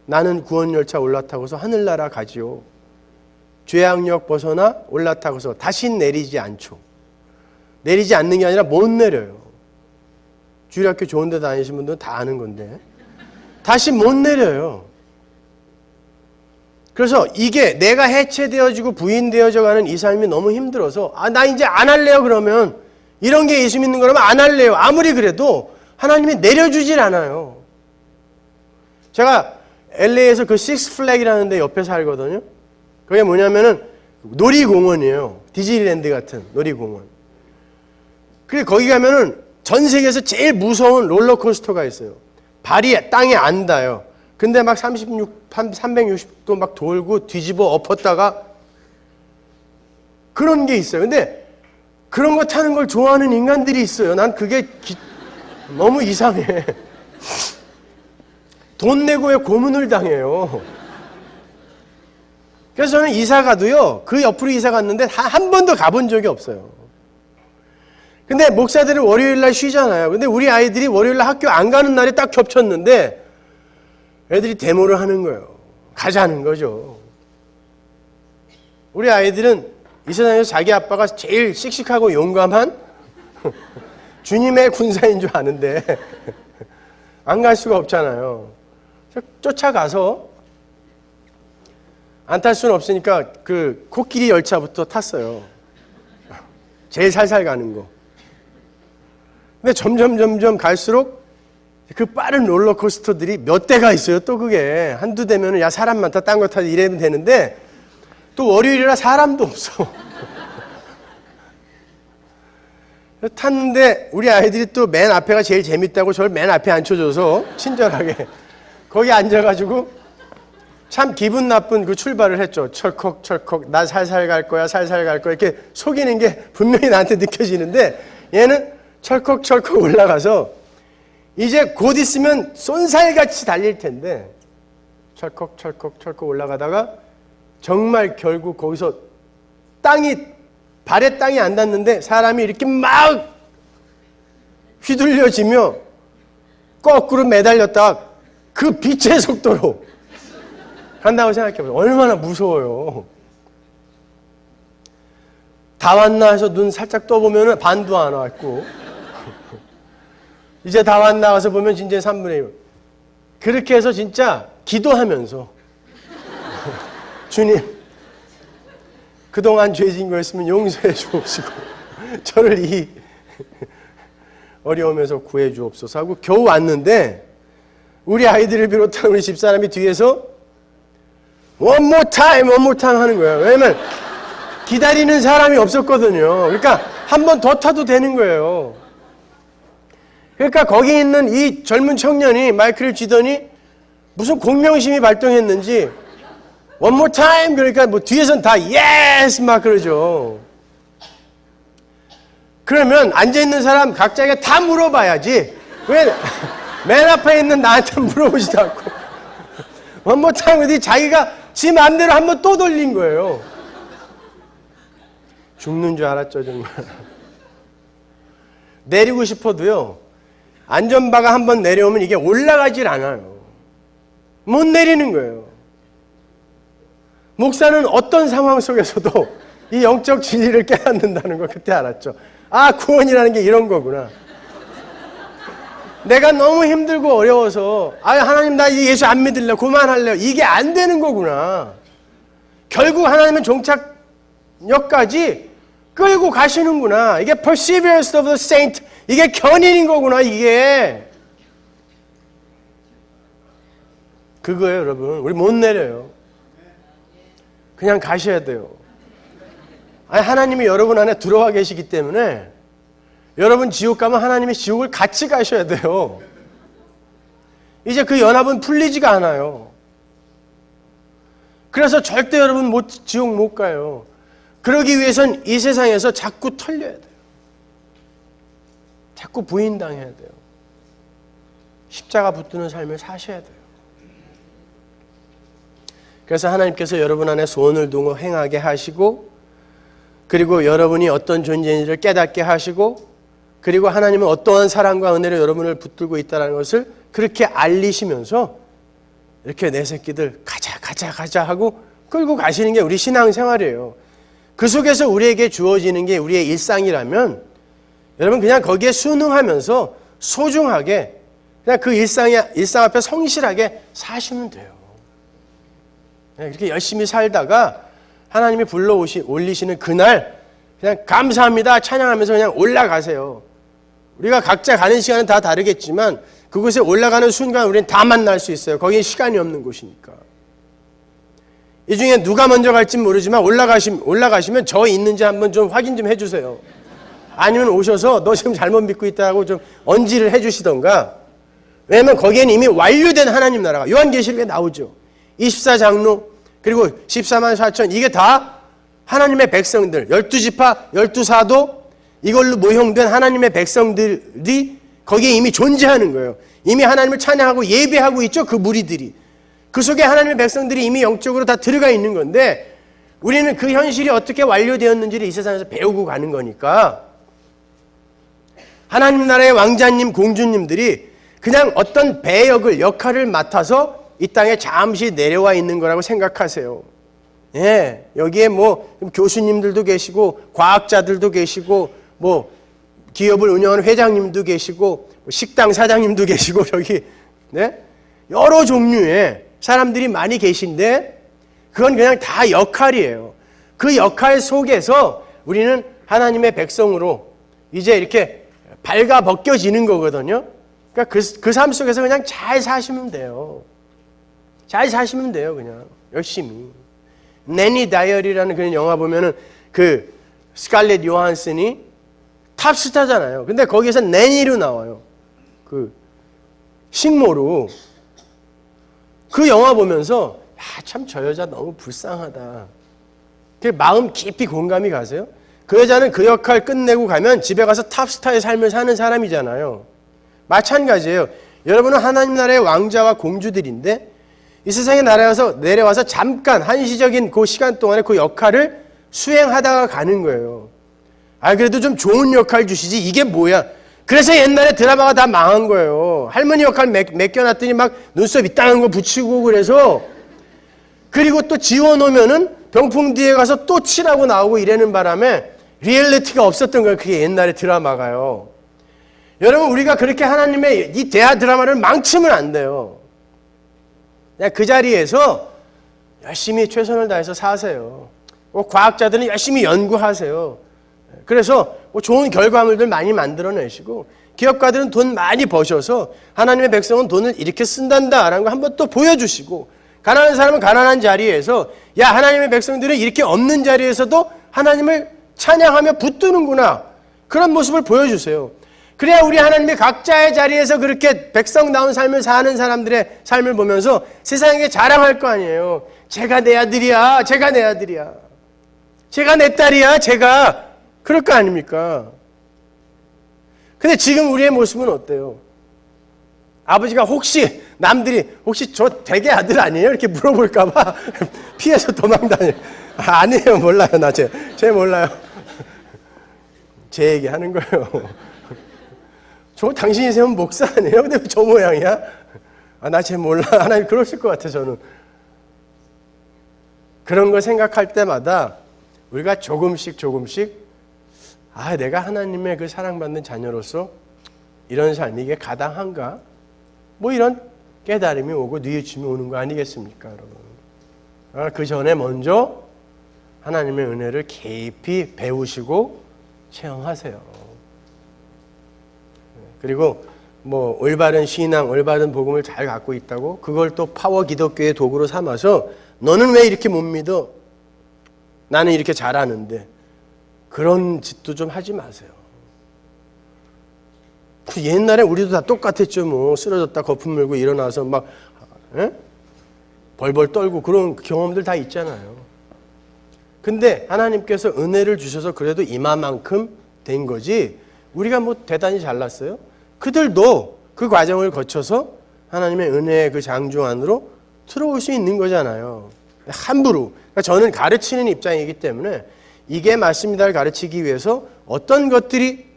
나는 구원열차 올라타고서 하늘나라 가지요. 죄악역 벗어나 올라타고서 다시 내리지 않죠. 내리지 않는 게 아니라 못 내려요. 주일학교 좋은 데 다니신 분들은 다 아는 건데 다시 못 내려요. 그래서 이게 내가 해체되어지고 부인되어져 가는 이 삶이 너무 힘들어서 아, 나 이제 안 할래요 그러면 이런 게 예수 믿는 거라면 안 할래요. 아무리 그래도 하나님이 내려주질 않아요. 제가 LA에서 그 식스 플래그라는 데 옆에 살거든요. 그게 뭐냐면은 놀이공원이에요. 디즈니랜드 같은 놀이공원. 그리고 거기 가면은 전 세계에서 제일 무서운 롤러코스터가 있어요. 발이 땅에 안 닿아요. 근데 막 360도 막 돌고 뒤집어 엎었다가 그런 게 있어요. 근데 그런 거 타는 걸 좋아하는 인간들이 있어요. 난 그게 너무 이상해. 돈 내고 왜 고문을 당해요. 그래서 저는 이사 가도요. 그 옆으로 이사 갔는데 한 번도 가본 적이 없어요. 근데 목사들은 월요일날 쉬잖아요. 근데 우리 아이들이 월요일날 학교 안 가는 날이 딱 겹쳤는데 애들이 데모를 하는 거예요. 가자는 거죠. 우리 아이들은 이 세상에서 자기 아빠가 제일 씩씩하고 용감한 주님의 군사인 줄 아는데 안 갈 수가 없잖아요. 쫓아가서 안 탈 수는 없으니까 그 코끼리 열차부터 탔어요. 제일 살살 가는 거. 근데 점점 갈수록 그 빠른 롤러코스터들이 몇 대가 있어요. 또 그게 한두 대면은 야 사람 많다 딴 거 타도 이래면 되는데 또 월요일이라 사람도 없어. 탔는데 우리 아이들이 또 맨 앞에가 제일 재밌다고 저를 맨 앞에 앉혀줘서 친절하게 거기 앉아가지고 참 기분 나쁜 그 출발을 했죠. 철컥철컥 나 살살 갈 거야 살살 갈 거야 이렇게 속이는 게 분명히 나한테 느껴지는데 얘는 철컥철컥 올라가서 이제 곧 있으면 쏜살같이 달릴 텐데 철컥철컥 올라가다가 정말 결국 거기서 발에 땅이 안 닿는데 사람이 이렇게 막 휘둘려지며 거꾸로 매달렸다가 그 빛의 속도로 간다고 생각해보세요. 얼마나 무서워요. 다 왔나 해서 눈 살짝 떠보면 반도 안 왔고 이제 다 왔나 와서 보면 진짜 3분의 1. 그렇게 해서 진짜 기도하면서 주님 그동안 죄진 거였으면 용서해 주옵시고 저를 이 어려움에서 구해 주옵소서 하고 겨우 왔는데 우리 아이들을 비롯한 우리 집사람이 뒤에서 one more time 하는 거예요. 왜냐면 기다리는 사람이 없었거든요. 그러니까 한 번 더 타도 되는 거예요. 그러니까 거기 있는 이 젊은 청년이 마이크를 쥐더니 무슨 공명심이 발동했는지 one more time 그러니까 뭐 뒤에선 다 yes 막 그러죠. 그러면 앉아있는 사람 각자에게 다 물어봐야지 왜 맨 앞에 있는 나한테 물어보지도 않고 one more time 어디 자기가 지 마음대로 한 번 또 돌린 거예요. 죽는 줄 알았죠 정말. 내리고 싶어도요 안전바가 한 번 내려오면 이게 올라가질 않아요. 못 내리는 거예요. 목사는 어떤 상황 속에서도 이 영적 진리를 깨닫는다는 걸 그때 알았죠. 아 구원이라는 게 이런 거구나. 내가 너무 힘들고 어려워서 하나님 나 예수 안 믿을래 그만할래요. 이게 안 되는 거구나. 결국 하나님은 종착역까지 끌고 가시는구나. 이게 perseverance of the saint. 이게 견인인 거구나. 이게 그거예요 여러분. 우리 못 내려요. 그냥 가셔야 돼요. 하나님이 여러분 안에 들어와 계시기 때문에 여러분 지옥 가면 하나님이 지옥을 같이 가셔야 돼요. 이제 그 연합은 풀리지가 않아요. 그래서 절대 여러분 지옥 못 가요. 그러기 위해선 이 세상에서 자꾸 털려야 돼요. 자꾸 부인당해야 돼요. 십자가 붙드는 삶을 사셔야 돼요. 그래서 하나님께서 여러분 안에 소원을 두고 행하게 하시고, 그리고 여러분이 어떤 존재인지를 깨닫게 하시고, 그리고 하나님은 어떠한 사랑과 은혜로 여러분을 붙들고 있다는 것을 그렇게 알리시면서 이렇게 내 새끼들 가자 하고 끌고 가시는 게 우리 신앙생활이에요. 그 속에서 우리에게 주어지는 게 우리의 일상이라면 여러분 그냥 거기에 순응하면서 소중하게 그냥 그 일상 앞에 성실하게 사시면 돼요. 이렇게 열심히 살다가 하나님이 올리시는 그날 그냥 감사합니다 찬양하면서 그냥 올라가세요. 우리가 각자 가는 시간은 다 다르겠지만 그곳에 올라가는 순간 우리는 다 만날 수 있어요. 거기에 시간이 없는 곳이니까. 이 중에 누가 먼저 갈지 모르지만 올라가시면 저 있는지 한번 좀 확인 좀 해주세요. 아니면 오셔서 너 지금 잘못 믿고 있다고 좀 언지를 해주시던가. 왜냐하면 거기에는 이미 완료된 하나님 나라가 요한계시록에 나오죠. 24장로 그리고 14만 4천 이게 다 하나님의 백성들 12지파 12사도 이걸로 모형된 하나님의 백성들이 거기에 이미 존재하는 거예요. 이미 하나님을 찬양하고 예배하고 있죠. 그 무리들이. 그 속에 하나님의 백성들이 이미 영적으로 다 들어가 있는 건데 우리는 그 현실이 어떻게 완료되었는지를 이 세상에서 배우고 가는 거니까 하나님 나라의 왕자님 공주님들이 그냥 어떤 역할을 맡아서 이 땅에 잠시 내려와 있는 거라고 생각하세요. 예, 여기에 교수님들도 계시고 과학자들도 계시고 기업을 운영하는 회장님도 계시고 식당 사장님도 계시고 여기 여러 종류의 사람들이 많이 계신데 그건 그냥 다 역할이에요. 그 역할 속에서 우리는 하나님의 백성으로 이제 이렇게 발가 벗겨지는 거거든요. 그러니까 그 삶 속에서 그냥 잘 사시면 돼요. 잘 사시면 돼요. 그냥 열심히. 내니 다이어리라는 그런 영화 보면은 그 스칼렛 요한슨이 탑스타잖아요. 근데 거기에서 내니로 나와요. 그 식모로. 그 영화 보면서 참 저 여자 너무 불쌍하다. 그 마음 깊이 공감이 가세요? 그 여자는 그 역할 끝내고 가면 집에 가서 탑스타의 삶을 사는 사람이잖아요. 마찬가지예요. 여러분은 하나님 나라의 왕자와 공주들인데 이 세상에 내려와서 잠깐 한시적인 그 시간 동안에 그 역할을 수행하다가 가는 거예요. 그래도 좀 좋은 역할 주시지 이게 뭐야. 그래서 옛날에 드라마가 다 망한 거예요. 할머니 역할 맡겨놨더니 막 눈썹 이따한 거 붙이고 그래서 그리고 또 지워놓으면은 병풍 뒤에 가서 또 칠하고 나오고 이러는 바람에 리얼리티가 없었던 거예요. 그게 옛날에 드라마가요. 여러분 우리가 그렇게 하나님의 이 대하 드라마를 망치면 안 돼요. 그냥 그 자리에서 열심히 최선을 다해서 사세요. 과학자들은 열심히 연구하세요. 그래서 좋은 결과물들 많이 만들어내시고 기업가들은 돈 많이 버셔서 하나님의 백성은 돈을 이렇게 쓴단다라는 거 한번 또 보여주시고 가난한 사람은 가난한 자리에서 하나님의 백성들은 이렇게 없는 자리에서도 하나님을 찬양하며 붙드는구나. 그런 모습을 보여주세요. 그래야 우리 하나님이 각자의 자리에서 그렇게 백성다운 삶을 사는 사람들의 삶을 보면서 세상에게 자랑할 거 아니에요. 제가 내 아들이야. 제가 내 아들이야. 제가 내 딸이야. 제가. 그럴 거 아닙니까? 근데 지금 우리의 모습은 어때요? 아버지가 남들이 혹시 저 대개 아들 아니에요? 이렇게 물어볼까봐 피해서 도망다녀요. 아니에요. 몰라요. 쟤 몰라요. 제 얘기 하는 거예요. 저 당신이 세운 목사 아니에요? 근데 왜 저 모양이야? 나 쟤 몰라. 하나님 그러실 것 같아 저는. 그런 거 생각할 때마다 우리가 조금씩 내가 하나님의 그 사랑받는 자녀로서 이런 삶이 이게 가당한가? 뭐 이런 깨달음이 오고 뉘우침이 오는 거 아니겠습니까, 여러분? 그 전에 먼저 하나님의 은혜를 깊이 배우시고 체험하세요. 그리고 뭐 올바른 신앙, 올바른 복음을 잘 갖고 있다고 그걸 또 파워 기독교의 도구로 삼아서 너는 왜 이렇게 못 믿어? 나는 이렇게 잘하는데. 그런 짓도 좀 하지 마세요. 옛날에 우리도 다 똑같았죠. 뭐 쓰러졌다 거품 물고 일어나서 막 벌벌 떨고 그런 경험들 다 있잖아요. 근데 하나님께서 은혜를 주셔서 그래도 이만큼 된 거지 우리가 뭐 대단히 잘났어요? 그들도 그 과정을 거쳐서 하나님의 은혜의 그 장중 안으로 들어올 수 있는 거잖아요. 함부로. 그러니까 저는 가르치는 입장이기 때문에 이게 맞습니다를 가르치기 위해서 어떤 것들이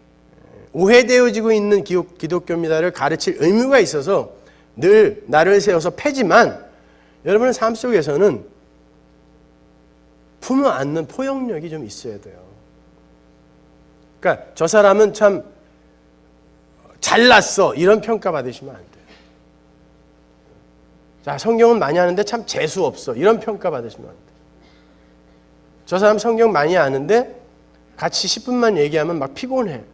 오해되어지고 있는 기독교입니다를 가르칠 의무가 있어서 늘 나를 세워서 패지만 여러분의 삶 속에서는 품어 안는 포용력이 좀 있어야 돼요. 그러니까 저 사람은 참 잘났어 이런 평가 받으시면 안 돼요. 자, 성경은 많이 하는데 참 재수 없어 이런 평가 받으시면 안 돼요. 저 사람 성경 많이 아는데 같이 10분만 얘기하면 막 피곤해.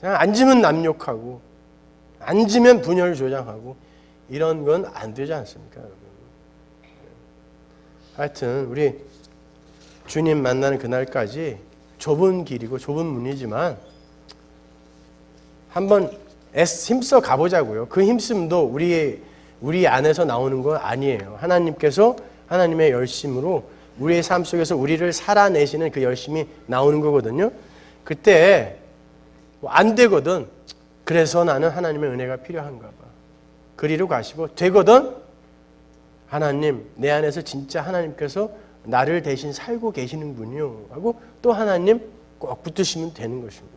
그냥 앉으면 남욕하고 앉으면 분열을 조장하고 이런 건 안 되지 않습니까, 여러분? 하여튼 우리 주님 만나는 그날까지 좁은 길이고 좁은 문이지만 한번 힘써 가보자고요. 그 힘씀도 우리 안에서 나오는 건 아니에요. 하나님께서 하나님의 열심으로 우리의 삶 속에서 우리를 살아내시는 그 열심이 나오는 거거든요. 그때 안 되거든. 그래서 나는 하나님의 은혜가 필요한가 봐. 그리로 가시고 되거든. 하나님 내 안에서 진짜 하나님께서 나를 대신 살고 계시는군요 하고 또 하나님 꼭 붙드시면 되는 것입니다.